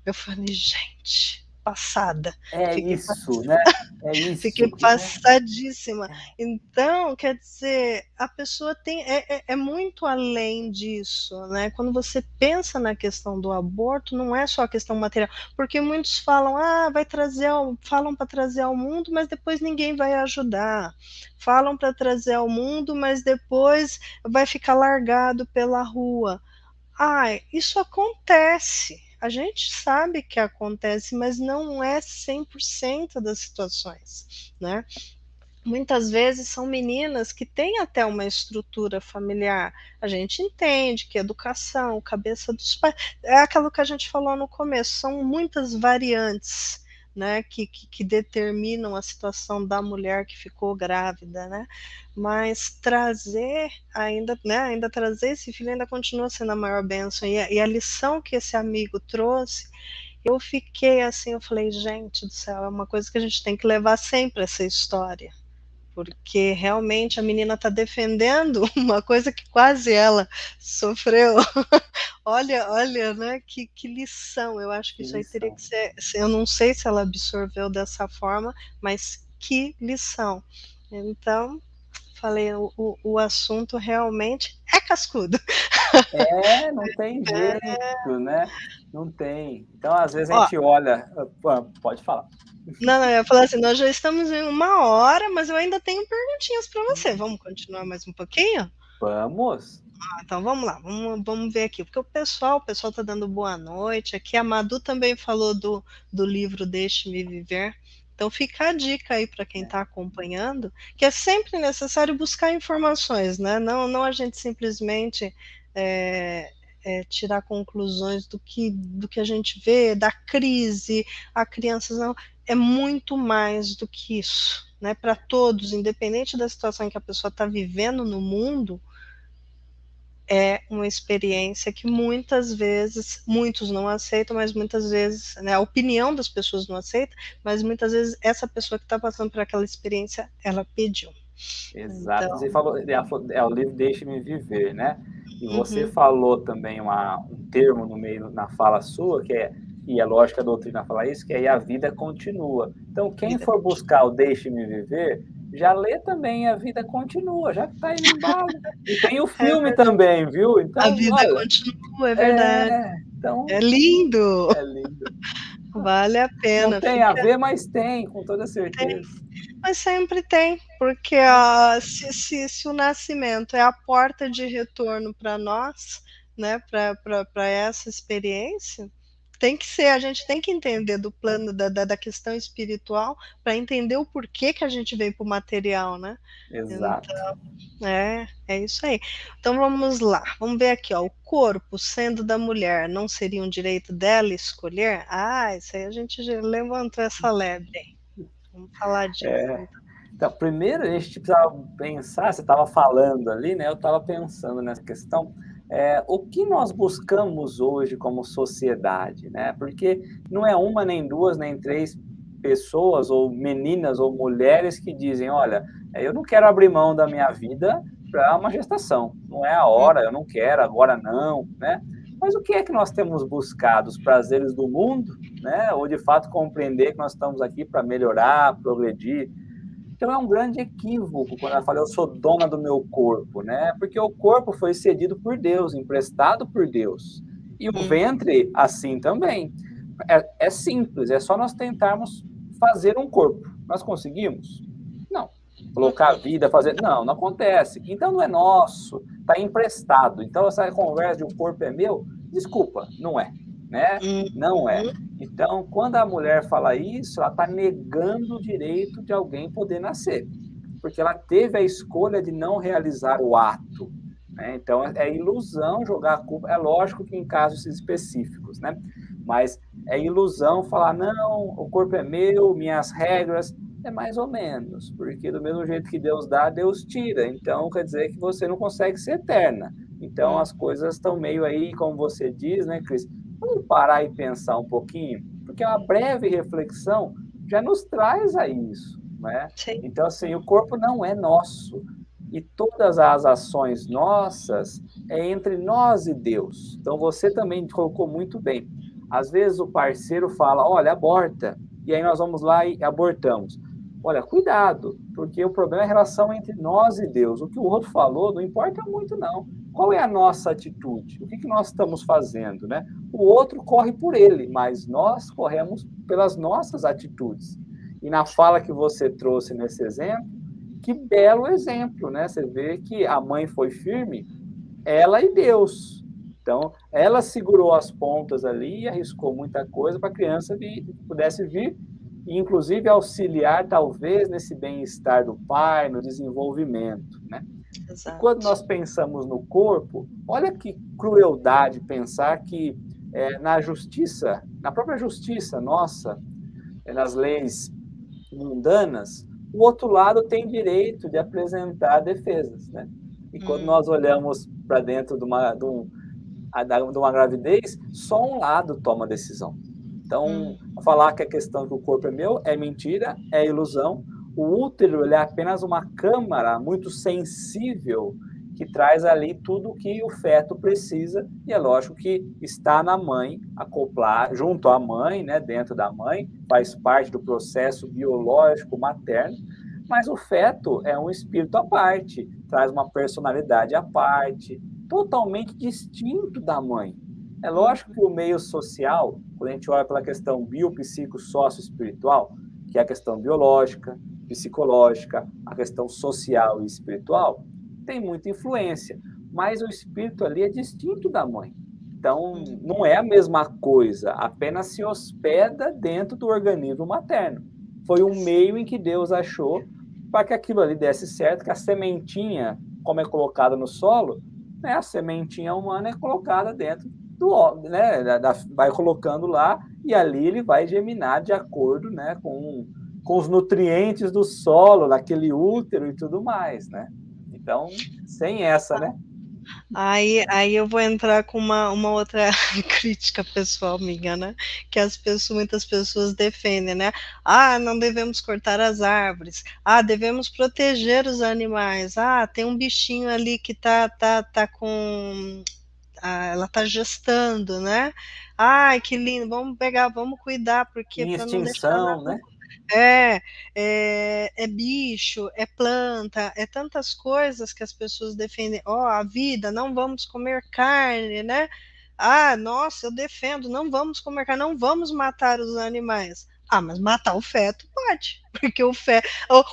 Eu falei, gente, passada. É Fiquei isso, né? É Fiquei isso. passadíssima. Então, quer dizer, a pessoa tem é muito além disso, né? Quando você pensa na questão do aborto, não é só a questão material, porque muitos falam, ah, falam para trazer ao mundo, mas depois ninguém vai ajudar. Falam para trazer ao mundo, mas depois vai ficar largado pela rua. Ah, isso acontece. A gente sabe que acontece, mas não é 100% das situações, né? Muitas vezes são meninas que têm até uma estrutura familiar. A gente entende que educação, cabeça dos pais, é aquilo que a gente falou no começo, são muitas variantes, né, que determinam a situação da mulher que ficou grávida, né? Mas trazer ainda, né, ainda trazer esse filho ainda continua sendo a maior bênção. E a lição que esse amigo trouxe, eu fiquei assim, eu falei, gente do céu, é uma coisa que a gente tem que levar sempre essa história, porque realmente a menina está defendendo uma coisa que quase ela sofreu. Olha, né? Que lição. Eu acho que Que isso aí teria lição. que ser. Eu não sei se ela absorveu dessa forma, mas que lição. Então, falei, o assunto realmente é cascudo. É, não tem jeito, né? Não tem. Então, às vezes a Ó, gente olha. Pode falar. não, eu ia falar assim, nós já estamos em 1 hora, mas eu ainda tenho perguntinhas para você. Vamos continuar mais um pouquinho? Vamos. Então vamos lá, vamos ver aqui, porque o pessoal está dando boa noite. Aqui a Madu também falou do livro Deixe-me Viver. Então fica a dica aí para quem está acompanhando, que é sempre necessário buscar informações, né? Não a gente simplesmente tirar conclusões do que a gente vê, da crise, a crianças, não. É muito mais do que isso, né? Para todos, independente da situação que a pessoa está vivendo no mundo, é uma experiência que muitas vezes, muitos não aceitam, mas muitas vezes, né, a opinião das pessoas não aceita, mas muitas vezes essa pessoa que está passando por aquela experiência, ela pediu. Exato. Então, Você falou, o livro Deixe-me Viver, né? E você falou também um termo no meio, na fala sua, que é, e é lógico que a doutrina fala isso, que aí a vida continua. Então, quem Vida for buscar o Deixe-me Viver, já lê também A Vida Continua, já que está aí no embalo. E tem o é filme verdade. também, viu? A Então, vida olha, continua, é verdade. então É lindo, é lindo. vale a Não pena. tem a ver, mas tem, com toda certeza. Mas sempre tem, porque se o nascimento é a porta de retorno para nós, né, para essa experiência, tem que ser, a gente tem que entender do plano da questão espiritual para entender o porquê que a gente veio para o material, né? Exato. Então, é isso aí. Então vamos lá, vamos ver aqui, ó, o corpo sendo da mulher, não seria um direito dela escolher? Ah, isso aí a gente já levantou essa lebre. Vamos falar disso. Então, primeiro a gente precisava pensar, você estava falando ali, né? Eu estava pensando nessa questão, o que nós buscamos hoje como sociedade, né? Porque não é uma, nem duas, nem três pessoas, ou meninas, ou mulheres que dizem, olha, eu não quero abrir mão da minha vida para uma gestação, não é a hora, eu não quero, agora não, né? Mas o que é que nós temos buscado? Os prazeres do mundo, né? Ou de fato compreender que nós estamos aqui para melhorar, progredir? Então é um grande equívoco quando ela fala eu sou dona do meu corpo, né? Porque o corpo foi cedido por Deus, emprestado por Deus. E o ventre, assim também. É simples, é só nós tentarmos fazer um corpo. Nós conseguimos? Não. Colocar a vida, fazer. Não, não acontece. Então não é nosso, está emprestado. Então essa conversa de o corpo é meu, desculpa, não é. Né? Não é. Então, quando a mulher fala isso, ela está negando o direito de alguém poder nascer, porque ela teve a escolha de não realizar o ato. Né? Então, é ilusão jogar a culpa. É lógico que em casos específicos, né? Mas é ilusão falar, não, o corpo é meu, minhas regras. É mais ou menos, porque do mesmo jeito que Deus dá, Deus tira. Então, quer dizer que você não consegue ser eterna. Então, as coisas estão meio aí, como você diz, né, Cris? Vamos parar e pensar um pouquinho, porque uma breve reflexão já nos traz a isso, né? Sim. Então, assim, o corpo não é nosso. E todas as ações nossas é entre nós e Deus. Então, você também colocou muito bem. Às vezes o parceiro fala, olha, aborta. E aí nós vamos lá e abortamos. Olha, cuidado, porque o problema é a relação entre nós e Deus. O que o outro falou não importa muito, não. Qual é a nossa atitude? O que nós estamos fazendo, né? O outro corre por ele, mas nós corremos pelas nossas atitudes. E na fala que você trouxe nesse exemplo, que belo exemplo, né? Você vê que a mãe foi firme, ela e Deus. Então, ela segurou as pontas ali e arriscou muita coisa para a criança pudesse vir e, inclusive, auxiliar, talvez, nesse bem-estar do pai, no desenvolvimento, né? E quando nós pensamos no corpo, olha que crueldade pensar que na justiça, na própria justiça nossa, nas leis mundanas, o outro lado tem direito de apresentar defesas, né? E quando nós olhamos para dentro de uma gravidez, só um lado toma decisão. Então, falar que a questão que o corpo é meu é mentira, é ilusão. O útero ele é apenas uma câmara muito sensível que traz ali tudo o que o feto precisa, e é lógico que está na mãe, acoplar junto à mãe, né, dentro da mãe, faz parte do processo biológico materno, mas o feto é um espírito à parte, traz uma personalidade à parte, totalmente distinto da mãe. É lógico que o meio social, quando a gente olha pela questão biopsico-sócio-espiritual, que é a questão biológica, psicológica, a questão social e espiritual, tem muita influência, mas o espírito ali é distinto da mãe. Então, não é a mesma coisa, apenas se hospeda dentro do organismo materno. Foi um meio em que Deus achou para que aquilo ali desse certo, que a sementinha, como é colocada no solo, né, a sementinha humana é colocada dentro do, né, vai colocando lá e ali ele vai germinar de acordo, né, com os nutrientes do solo, naquele útero e tudo mais, né? Então, sem essa, né? Aí eu vou entrar com uma outra crítica pessoal minha, né? Que muitas pessoas defendem, né? Ah, não devemos cortar as árvores. Ah, devemos proteger os animais. Ah, tem um bichinho ali que tá com ela está gestando, né? Ai, que lindo, vamos pegar, vamos cuidar, porque Em para não deixar na extinção, rua. né? É bicho, é planta, é tantas coisas que as pessoas defendem. Ó, a vida, não vamos comer carne, né? Ah, nossa, eu defendo, não vamos comer carne, não vamos matar os animais. Ah, mas matar o feto pode, porque o feto,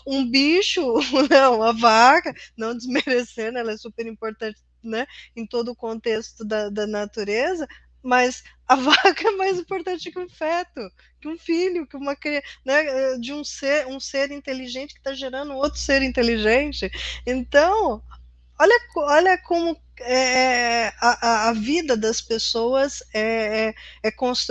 um bicho, não, a vaca, não desmerecendo, ela é super importante, né, em todo o contexto da natureza, mas a vaca é mais importante que um feto, que um filho, que uma criança, né, de um ser inteligente que está gerando outro ser inteligente. Então, olha como a vida das pessoas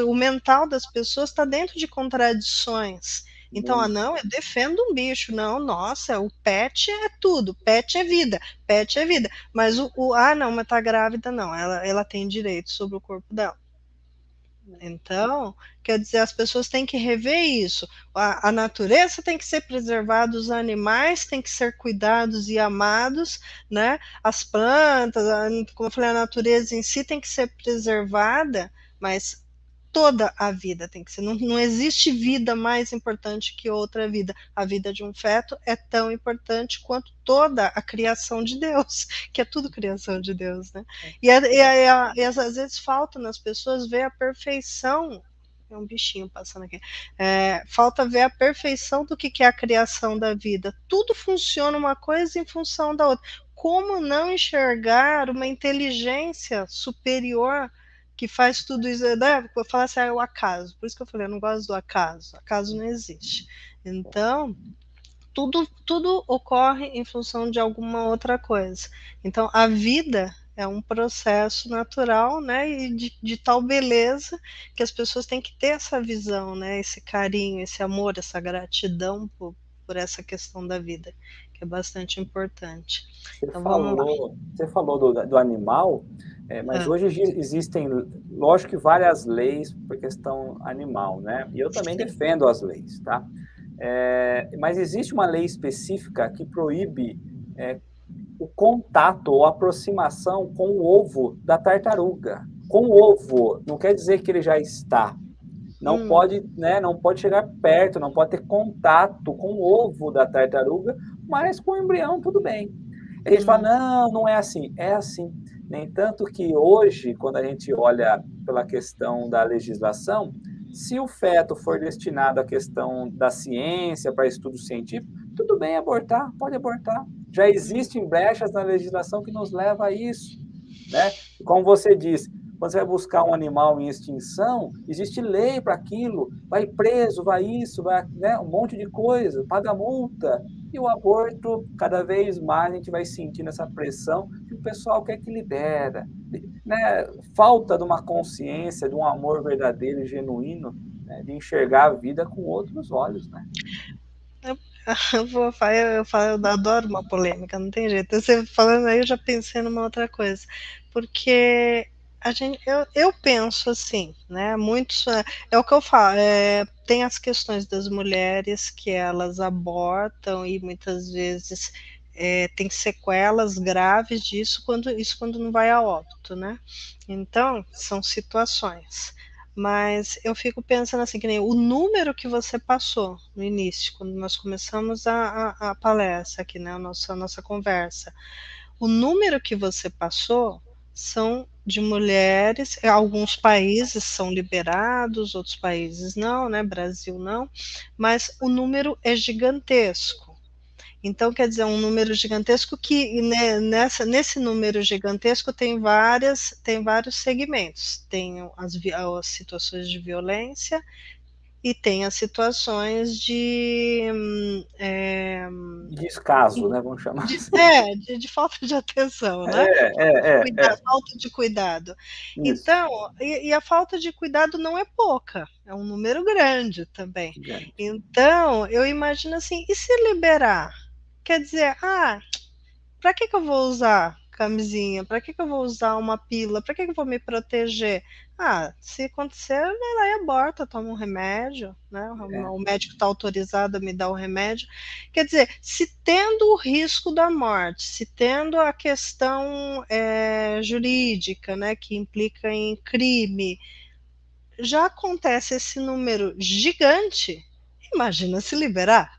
o mental das pessoas está dentro de contradições. Então, Muito. não, eu defendo um bicho, não, nossa, o pet é tudo, pet é vida, pet é vida. Mas não, mas tá grávida, não, ela tem direito sobre o corpo dela. Então, quer dizer, as pessoas têm que rever isso. A natureza tem que ser preservada, os animais têm que ser cuidados e amados, né? As plantas, como eu falei, a natureza em si tem que ser preservada, mas toda a vida tem que ser. Não existe vida mais importante que outra vida. A vida de um feto é tão importante quanto toda a criação de Deus, que é tudo criação de Deus, né? E às vezes falta nas pessoas ver a perfeição. É um bichinho passando aqui. Falta ver a perfeição do que é a criação da vida. Tudo funciona uma coisa em função da outra. Como não enxergar uma inteligência superior que faz tudo isso, né? Eu falo assim, o acaso. Por isso que eu falei, eu não gosto do acaso. Acaso não existe. Então, tudo ocorre em função de alguma outra coisa. Então, a vida é um processo natural, né? E de tal beleza que as pessoas têm que ter essa visão, né? Esse carinho, esse amor, essa gratidão por essa questão da vida, que é bastante importante. Então, vamos lá. Você falou do animal, mas Ah, hoje existem, lógico que várias leis por questão animal, né? E eu também sim. defendo as leis, tá? Mas existe uma lei específica que proíbe o contato ou aproximação com o ovo da tartaruga. Com o ovo, não quer dizer que ele já está. Não pode, né, não pode chegar perto, não pode ter contato com o ovo da tartaruga, mas com o embrião tudo bem. A gente fala, não, não é assim. É assim. Nem tanto que hoje, quando a gente olha pela questão da legislação, se o feto for destinado à questão da ciência, para estudo científico, tudo bem abortar, pode abortar. Já existem brechas na legislação que nos leva a isso, né? E como você disse, quando você vai buscar um animal em extinção, existe lei para aquilo, vai preso, vai isso, vai, né, um monte de coisa, paga multa. E o aborto, cada vez mais a gente vai sentindo essa pressão que o pessoal quer que libera, né? Falta de uma consciência, de um amor verdadeiro e genuíno, né? De enxergar a vida com outros olhos, né? Eu adoro uma polêmica, não tem jeito. Você falando aí, eu já pensei numa outra coisa, porque eu penso assim, né? Muitos é o que eu falo. Tem as questões das mulheres que elas abortam e muitas vezes tem sequelas graves disso quando não vai a óbito, né? Então são situações. Mas eu fico pensando assim, que nem o número que você passou no início, quando nós começamos a palestra aqui, né, a nossa conversa. O número que você passou são de mulheres, alguns países são liberados, outros países não, né, Brasil não, mas o número é gigantesco. Então, quer dizer, um número gigantesco que né, nesse número gigantesco tem vários segmentos. Tem as situações de violência e tem as situações Descaso, né? Vamos chamar de, assim. de falta de atenção, né? É. Falta de cuidado. Isso. Então, a falta de cuidado não é pouca, é um número grande também. Gigante. Então, eu imagino assim, e se liberar? Quer dizer, para que eu vou usar? camisinha? Para que eu vou usar uma pílula? Para que eu vou me proteger? Ah, se acontecer, vai lá e aborta, toma um remédio, né? O médico está autorizado a me dar o remédio. Quer dizer, se tendo o risco da morte, se tendo a questão jurídica, né, que implica em crime, já acontece esse número gigante, imagina se liberar.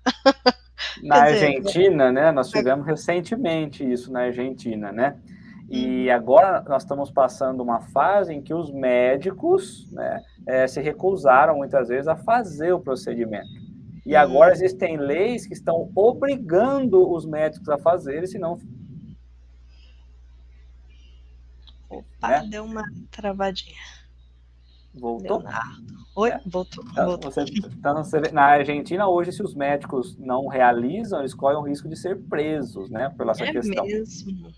Na Quer dizer, Argentina, né, nós tivemos recentemente isso na Argentina, né? E uhum. agora nós estamos passando uma fase em que os médicos, né, se recusaram muitas vezes a fazer o procedimento. E agora existem leis que estão obrigando os médicos a fazerem, senão... Opa, né? deu uma travadinha. Voltou? Leonardo. Oi, É. voltou, Então, voltou. na Argentina, hoje, se os médicos não realizam, eles correm o risco de ser presos, né, por essa É questão. mesmo?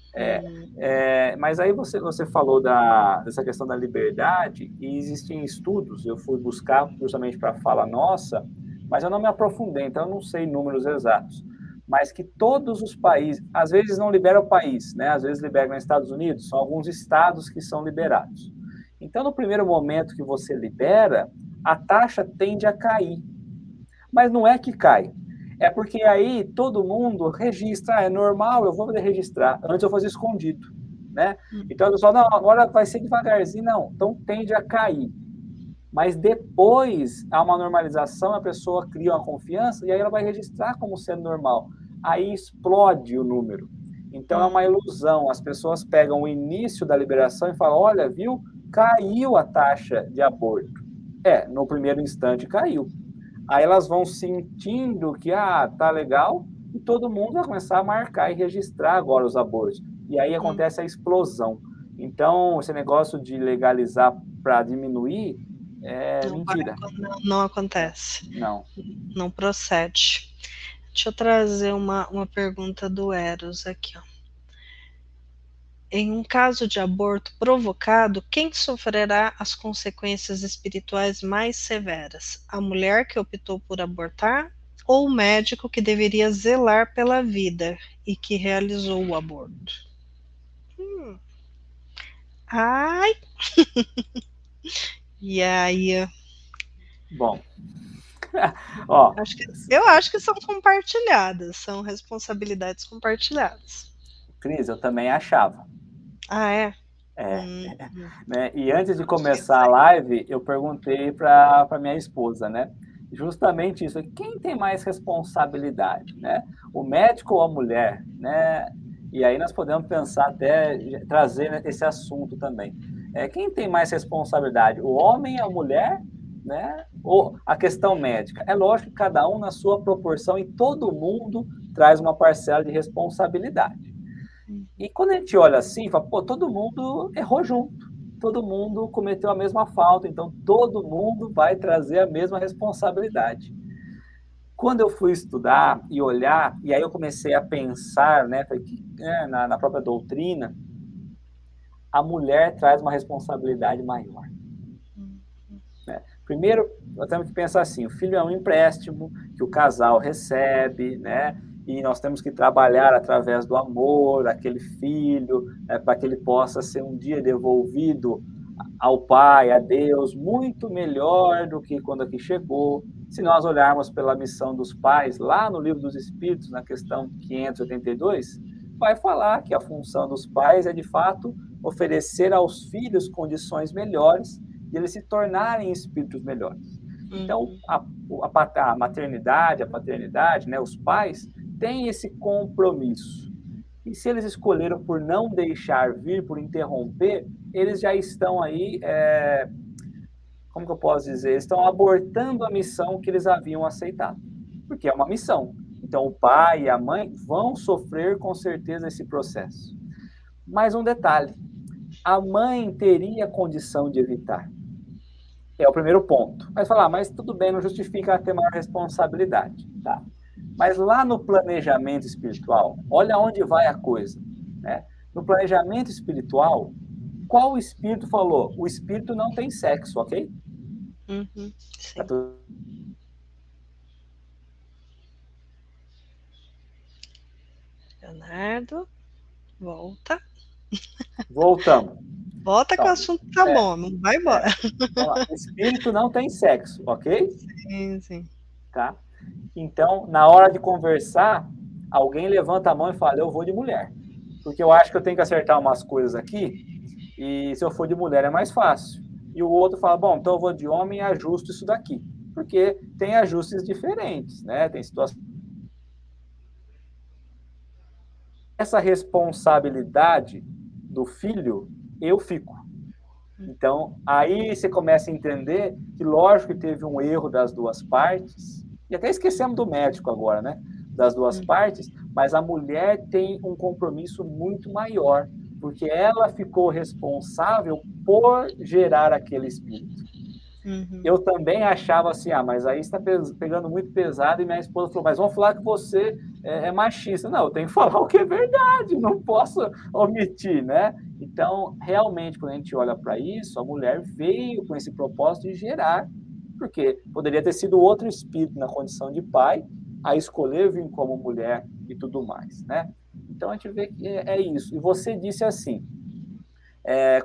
Mas aí você falou dessa questão da liberdade, e existem estudos, eu fui buscar justamente para a fala nossa, mas eu não me aprofundei, então eu não sei números exatos, mas que todos os países, às vezes não libera o país, né, às vezes libera nos Estados Unidos, são alguns estados que são liberados. Então, no primeiro momento que você libera, a taxa tende a cair. Mas não é que cai. É porque aí todo mundo registra, é normal, eu vou registrar. Antes eu fazia escondido, né? Então, o pessoal, não, agora vai ser devagarzinho, não. Então, tende a cair. Mas depois há uma normalização, a pessoa cria uma confiança e aí ela vai registrar como sendo normal. Aí explode o número. Então, é uma ilusão. As pessoas pegam o início da liberação e falam, olha, viu? Caiu a taxa de aborto. No primeiro instante caiu. Aí elas vão sentindo que, tá legal, e todo mundo vai começar a marcar e registrar agora os abortos. E aí acontece a explosão. Então, esse negócio de legalizar para diminuir é mentira. Não acontece. Não. Não procede. Deixa eu trazer uma pergunta do Eros aqui, ó. Em um caso de aborto provocado, quem sofrerá as consequências espirituais mais severas? A mulher que optou por abortar ou o médico que deveria zelar pela vida e que realizou o aborto? Ai! E aí? Bom, ó, Eu acho que são compartilhadas, são responsabilidades compartilhadas. Cris, eu também achava. Ah, é? Né? E antes de começar a live, eu perguntei para minha esposa, né? Justamente isso, quem tem mais responsabilidade, né? O médico ou a mulher, né? E aí nós podemos pensar até trazer esse assunto também. Quem tem mais responsabilidade, o homem, a mulher, né? Ou a questão médica? É lógico que cada um na sua proporção e todo mundo traz uma parcela de responsabilidade. E quando a gente olha assim, fala, pô, todo mundo errou junto, todo mundo cometeu a mesma falta, então todo mundo vai trazer a mesma responsabilidade. Quando eu fui estudar e olhar, e aí eu comecei a pensar, né, na própria doutrina, a mulher traz uma responsabilidade maior. Né? Primeiro, nós temos que pensar assim, o filho é um empréstimo que o casal recebe, né? E nós temos que trabalhar através do amor, aquele filho, para que ele possa ser um dia devolvido ao Pai, a Deus, muito melhor do que quando aqui chegou. Se nós olharmos pela missão dos pais, lá no Livro dos Espíritos, na questão 582, vai falar que a função dos pais é, de fato, oferecer aos filhos condições melhores de eles se tornarem espíritos melhores. Então, a maternidade, a paternidade, né, os pais, têm esse compromisso. E se eles escolheram por não deixar vir, por interromper, eles já estão aí, como que eu posso dizer? Eles estão abortando a missão que eles haviam aceitado. Porque é uma missão. Então, o pai e a mãe vão sofrer, com certeza, esse processo. Mais um detalhe. A mãe teria condição de evitar. É o primeiro ponto. Mas falar, mas tudo bem, não justifica ter maior responsabilidade. Tá. Mas lá no planejamento espiritual, olha onde vai a coisa. Né? No planejamento espiritual, qual espírito falou? O espírito não tem sexo, ok? Sim. Leonardo, volta. Voltamos. Volta que o Então, assunto tá bom, não vai embora. Vamos lá. Espírito não tem sexo, ok? Sim, sim. Tá? Então, na hora de conversar, alguém levanta a mão e fala, eu vou de mulher. Porque eu acho que eu tenho que acertar umas coisas aqui, e se eu for de mulher é mais fácil. E o outro fala, bom, então eu vou de homem e ajusto isso daqui. Porque tem ajustes diferentes, né? Tem situações. Essa responsabilidade do filho, eu fico. Então, aí você começa a entender que, lógico que teve um erro das duas partes, e até esquecemos do médico agora, né? Das duas partes, mas a mulher tem um compromisso muito maior, porque ela ficou responsável por gerar aquele espírito. Eu também achava assim, mas aí está pegando muito pesado, e minha esposa falou, mas vão falar que você é machista. Não, eu tenho que falar o que é verdade, não posso omitir, né? Então, realmente, quando a gente olha para isso, a mulher veio com esse propósito de gerar, porque poderia ter sido outro espírito na condição de pai, a escolher vir como mulher e tudo mais, né? Então, a gente vê que é isso. E você disse assim,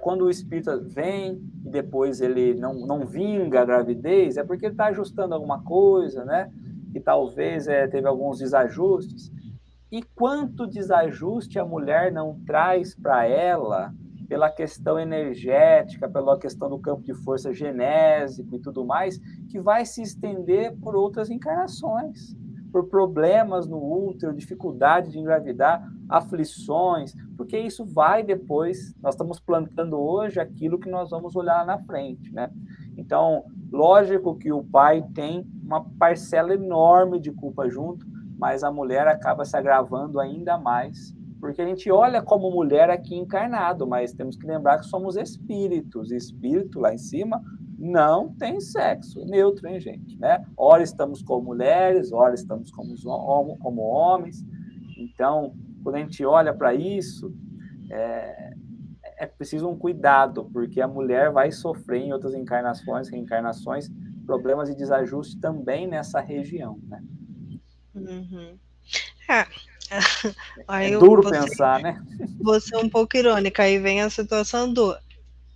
quando o espírito vem e depois ele não vinga a gravidez, é porque ele está ajustando alguma coisa, né? E talvez teve alguns desajustes. E quanto desajuste a mulher não traz para ela pela questão energética, pela questão do campo de força genésico e tudo mais, que vai se estender por outras encarnações, por problemas no útero, dificuldade de engravidar, aflições, porque isso vai depois, nós estamos plantando hoje aquilo que nós vamos olhar na frente, né? Então, lógico que o pai tem uma parcela enorme de culpa junto, mas a mulher acaba se agravando ainda mais, porque a gente olha como mulher aqui encarnado, mas temos que lembrar que somos espíritos, e espírito lá em cima não tem sexo, neutro, hein, gente? Né? Ora estamos como mulheres, ora estamos como homens, então, quando a gente olha para isso, é preciso um cuidado, porque a mulher vai sofrer em outras encarnações, reencarnações, problemas de desajuste também nessa região, né? Aí Duro pensar, né? você é um pouco irônica, aí vem a situação do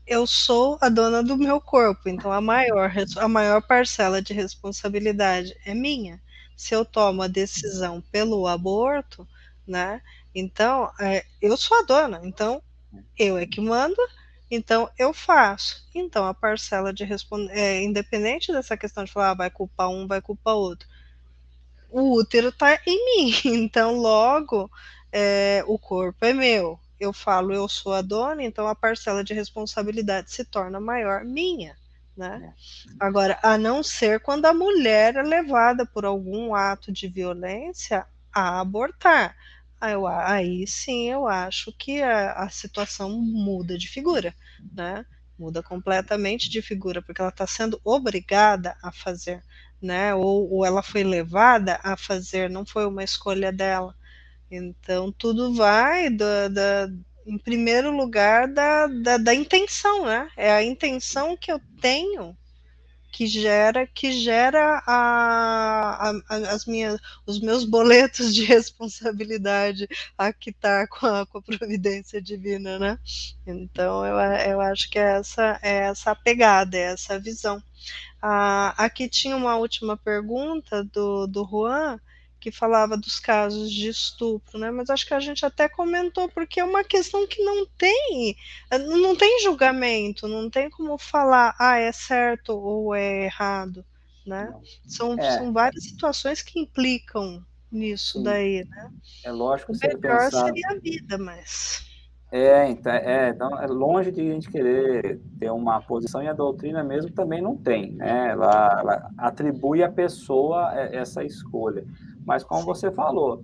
eu sou a dona do meu corpo, então a maior parcela de responsabilidade é minha. Se eu tomo a decisão pelo aborto, né? Então, eu sou a dona, então eu é que mando, então eu faço. Então, a parcela de independente dessa questão de falar, vai culpar um, vai culpar outro, o útero está em mim, então logo o corpo é meu. Eu falo, eu sou a dona, então a parcela de responsabilidade se torna maior minha, né? Agora, a não ser quando a mulher é levada por algum ato de violência a abortar. Aí sim eu acho que a situação muda de figura, né? Muda completamente de figura, porque ela está sendo obrigada a fazer, né? Ou ela foi levada a fazer, não foi uma escolha dela. Então, tudo vai em primeiro lugar da intenção, né? É a intenção que eu tenho que gera os meus boletos de responsabilidade a quitar com a providência divina, né? Então, eu acho que é essa a pegada, é essa a visão. Aqui tinha uma última pergunta do Juan, que falava dos casos de estupro, né? Mas acho que a gente até comentou, porque é uma questão que não tem julgamento, não tem como falar, é certo ou é errado, né? São várias situações que implicam nisso Sim, daí, né? é lógico O que você melhor pensar. seria a vida, mas... Então é longe de a gente querer ter uma posição, e a doutrina mesmo também não tem, né? Ela atribui à pessoa essa escolha. Mas como você falou,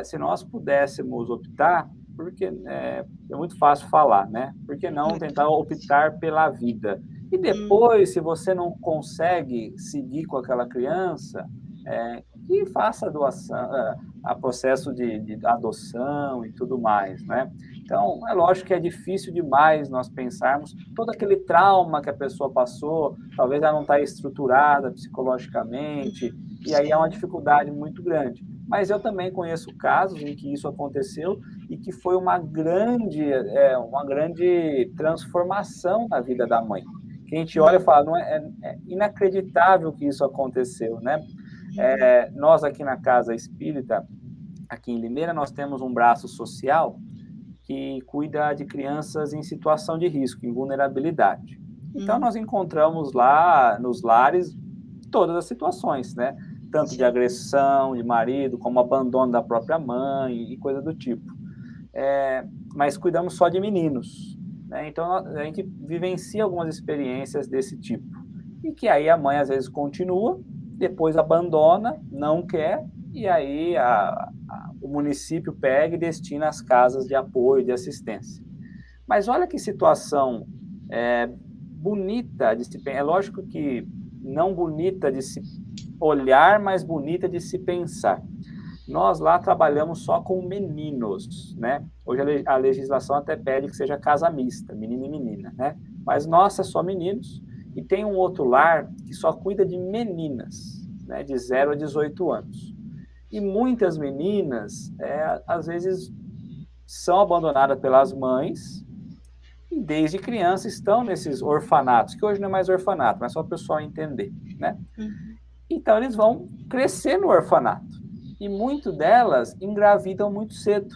se nós pudéssemos optar, porque é muito fácil falar, né? Por que não tentar optar pela vida? E depois, se você não consegue seguir com aquela criança, que faça a doação, a processo de adoção e tudo mais, né? Então, é lógico que é difícil demais nós pensarmos todo aquele trauma que a pessoa passou, talvez ela não está estruturada psicologicamente, e aí é uma dificuldade muito grande. Mas eu também conheço casos em que isso aconteceu e que foi uma grande transformação na vida da mãe. Que a gente olha e fala, não é inacreditável que isso aconteceu, né? Nós aqui na Casa Espírita, aqui em Limeira, nós temos um braço social que cuida de crianças em situação de risco, em vulnerabilidade. Então, nós encontramos lá nos lares todas as situações, né? Tanto de agressão de marido, como abandono da própria mãe e coisa do tipo. Mas cuidamos só de meninos, né? Então, a gente vivencia algumas experiências desse tipo. E que aí a mãe, às vezes, continua, depois abandona, não quer, e aí o município pega e destina às casas de apoio, de assistência. Mas olha que situação bonita de se pensar. É lógico que não bonita de se olhar, mas bonita de se pensar. Nós lá trabalhamos só com meninos, né? Hoje a legislação até pede que seja casa mista, menino e menina, né? Mas nossa, é só meninos. E tem um outro lar que só cuida de meninas, né? De 0 a 18 anos. E muitas meninas, às vezes, são abandonadas pelas mães e desde criança estão nesses orfanatos, que hoje não é mais orfanato, mas só para o pessoal entender, né? Então, eles vão crescer no orfanato. E muito delas engravidam muito cedo,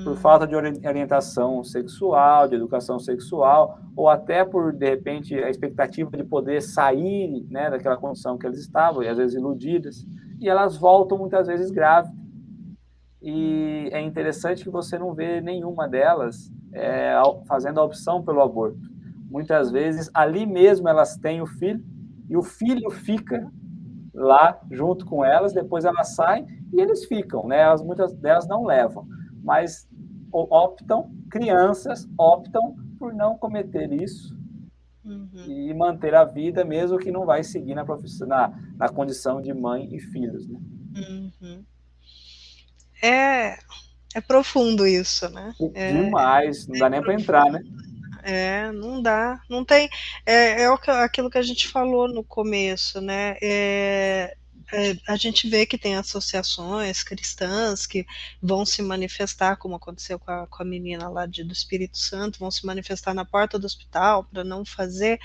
por falta de orientação sexual, de educação sexual, ou até por, de repente, a expectativa de poder sair, né, daquela condição que elas estavam, e às vezes iludidas, e elas voltam muitas vezes grávidas. E é interessante que você não vê nenhuma delas fazendo a opção pelo aborto. Muitas vezes, ali mesmo elas têm o filho, e o filho fica lá junto com elas, depois elas saem e eles ficam, né? Muitas delas não levam, mas crianças optam por não cometer isso e manter a vida, mesmo que não vai seguir na profissão, na condição de mãe e filhos, né? É profundo isso, né? Demais, não dá nem para entrar, né? Não dá, não tem. Aquilo que a gente falou no começo, né? A gente vê que tem associações cristãs que vão se manifestar, como aconteceu com a menina lá do Espírito Santo, vão se manifestar na porta do hospital para não fazer.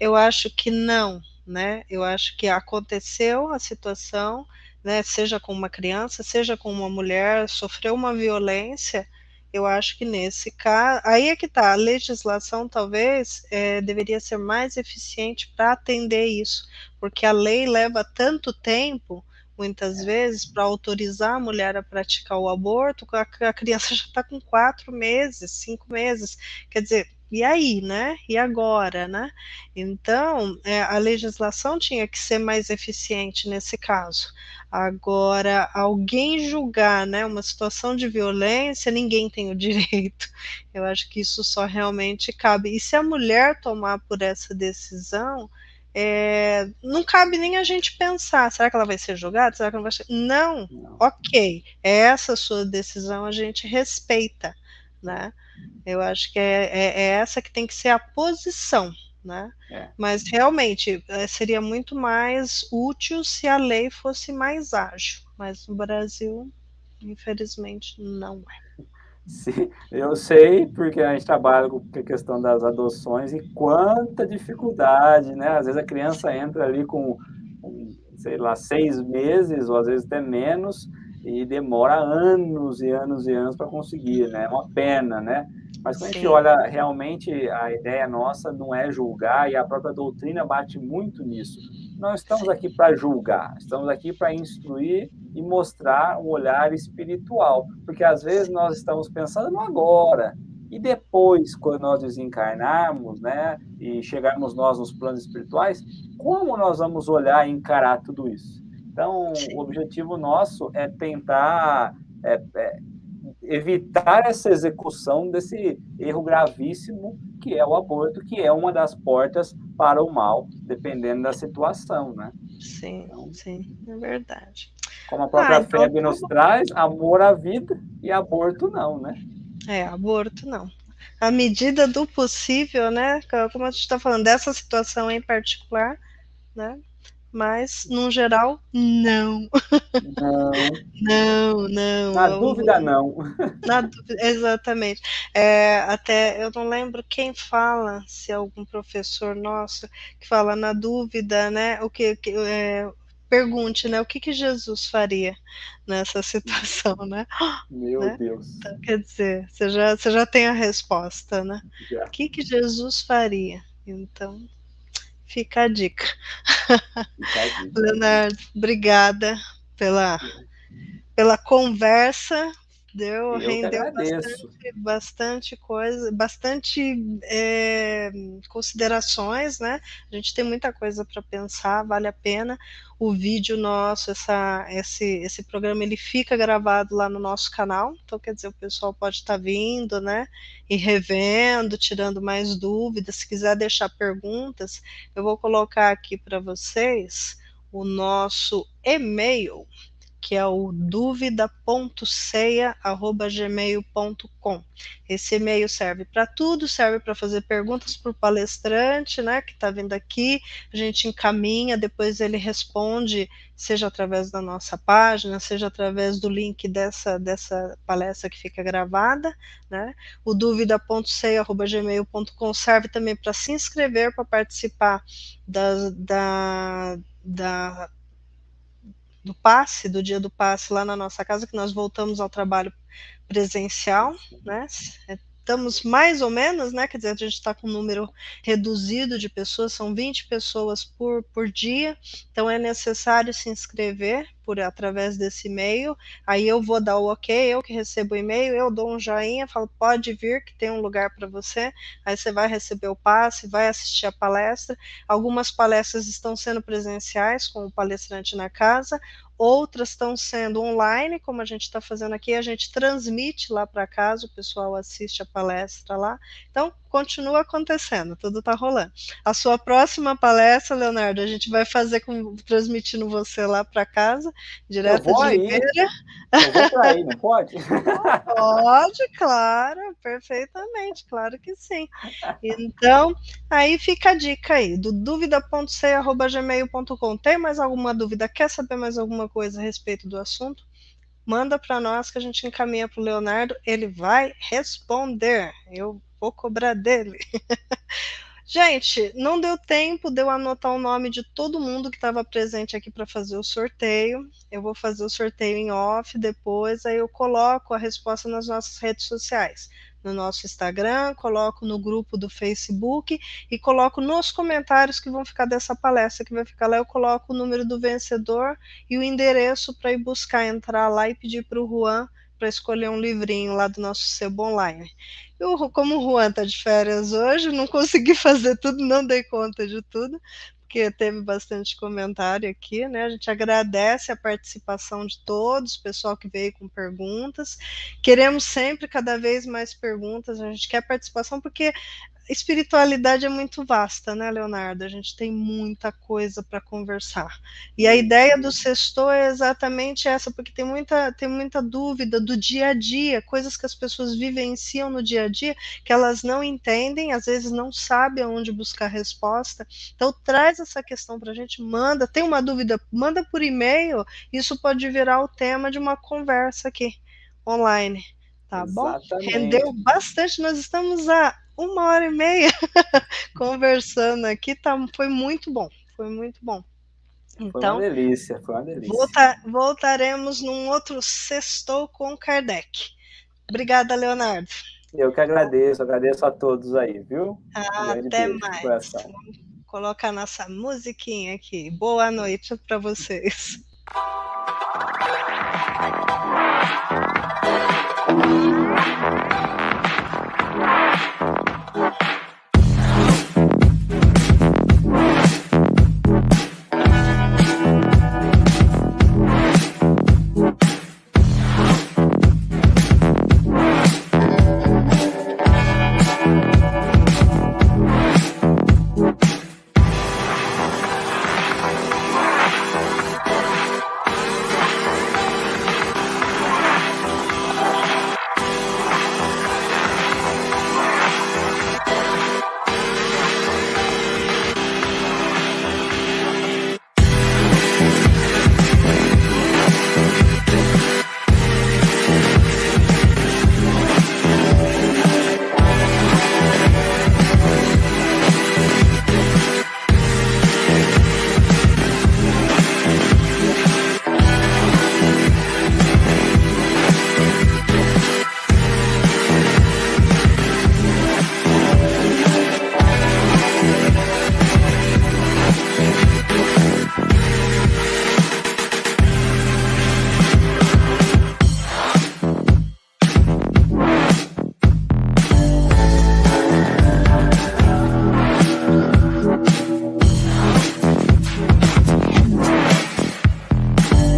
Eu acho que não, né? Eu acho que aconteceu a situação, né? Seja com uma criança, seja com uma mulher, sofreu uma violência. Eu acho que nesse caso, aí é que está, a legislação talvez deveria ser mais eficiente para atender isso, porque a lei leva tanto tempo, muitas vezes, para autorizar a mulher a praticar o aborto, a criança já está com 4 meses, 5 meses, quer dizer, e aí, né? E agora, né? Então, a legislação tinha que ser mais eficiente nesse caso. Agora, alguém julgar, né, uma situação de violência, ninguém tem o direito. Eu acho que isso só realmente cabe. E se a mulher tomar por essa decisão, não cabe nem a gente pensar, será que ela vai ser julgada? Será que não vai ser? Não, ok, essa sua decisão a gente respeita, né? Eu acho que é essa que tem que ser a posição, né? Mas realmente seria muito mais útil se a lei fosse mais ágil, mas no Brasil, infelizmente, não é. Sim, eu sei, porque a gente trabalha com a questão das adoções e quanta dificuldade, né? Às vezes a criança entra ali com sei lá, 6 meses, ou às vezes até menos, e demora anos e anos e anos para conseguir, né? É uma pena, né? Mas quando a gente olha, realmente, a ideia nossa não é julgar, e a própria doutrina bate muito nisso. Não estamos aqui para julgar, estamos aqui para instruir e mostrar um olhar espiritual, porque às vezes nós estamos pensando no agora, e depois, quando nós desencarnarmos, né, e chegarmos nós nos planos espirituais, como nós vamos olhar e encarar tudo isso? Então, o objetivo nosso é tentar evitar essa execução desse erro gravíssimo que é o aborto, que é uma das portas para o mal, dependendo da situação, né? Sim, então, sim, é verdade. Como a própria FEB nos traz, amor à vida e aborto não, né? Aborto não. À medida do possível, né? Como a gente está falando dessa situação em particular, né? mas, no geral, não. Não. Não. Na dúvida, não. Na dúvida, exatamente. Até eu não lembro quem fala, se é algum professor nosso, que fala na dúvida, né? Pergunte, né? O que Jesus faria nessa situação, né? Meu Né? Deus. Então, quer dizer, você já tem a resposta, né? Já. O que Jesus faria? Então, fica a dica. Fica a dica. Leonardo, obrigada pela conversa. Eu que Rendeu agradeço. bastante coisa, bastante considerações, né? A gente tem muita coisa para pensar, vale a pena. O vídeo nosso, esse programa, ele fica gravado lá no nosso canal, então quer dizer, o pessoal pode estar vindo, né? E revendo, tirando mais dúvidas. Se quiser deixar perguntas, eu vou colocar aqui para vocês o nosso e-mail, que é o dúvida.ceia@gmail.com. Esse e-mail serve para tudo, serve para fazer perguntas para o palestrante, né, que está vindo aqui, a gente encaminha, depois ele responde, seja através da nossa página, seja através do link dessa palestra que fica gravada, né. O dúvida.ceia@gmail.com serve também para se inscrever, para participar do passe, do dia do passe lá na nossa casa, que nós voltamos ao trabalho presencial, né? Estamos mais ou menos, né? Quer dizer, a gente está com um número reduzido de pessoas, são 20 pessoas por dia, então é necessário se inscrever através desse e-mail. Aí eu vou dar o ok, eu que recebo o e-mail, eu dou um joinha, falo, pode vir que tem um lugar para você. Aí você vai receber o passe, vai assistir a palestra. Algumas palestras estão sendo presenciais, com o palestrante na casa, outras estão sendo online, como a gente está fazendo aqui, a gente transmite lá para casa, o pessoal assiste a palestra lá, então continua acontecendo, tudo está rolando. A sua próxima palestra, Leonardo, a gente vai fazer transmitindo você lá para casa, direto de Limeira. Eu vou para aí, não pode? Pode, claro, perfeitamente, claro que sim. Então, aí fica a dica aí, do dúvida.ceia@gmail.com. Tem mais alguma dúvida? Quer saber mais alguma coisa a respeito do assunto? Manda para nós que a gente encaminha para o Leonardo, ele vai responder. Eu vou cobrar dele. Gente, não deu tempo de eu anotar o nome de todo mundo que estava presente aqui para fazer o sorteio. Eu vou fazer o sorteio em off depois, aí eu coloco a resposta nas nossas redes sociais. No nosso Instagram, coloco no grupo do Facebook e coloco nos comentários que vão ficar dessa palestra, que vai ficar lá, eu coloco o número do vencedor e o endereço para ir buscar, entrar lá e pedir para o Juan para escolher um livrinho lá do nosso sebo online. Como o Juan está de férias hoje, não consegui fazer tudo, não dei conta de tudo, porque teve bastante comentário aqui, né? A gente agradece a participação de todos, o pessoal que veio com perguntas. Queremos sempre cada vez mais perguntas, a gente quer participação, porque espiritualidade é muito vasta, né, Leonardo? A gente tem muita coisa para conversar. E a ideia do Sextou é exatamente essa, porque tem muita dúvida do dia a dia, coisas que as pessoas vivenciam no dia a dia, que elas não entendem, às vezes não sabem aonde buscar resposta. Então, traz essa questão para a gente, manda. Tem uma dúvida, manda por e-mail, isso pode virar o tema de uma conversa aqui, online. Tá bom? Rendeu bastante, nós estamos há 1h30 conversando aqui, foi muito bom, foi muito bom. Então, foi uma delícia. Voltaremos num outro Sextou com Kardec. Obrigada, Leonardo. Eu que agradeço a todos aí, viu? Até mais. Vamos colocar nossa musiquinha aqui. Boa noite para vocês.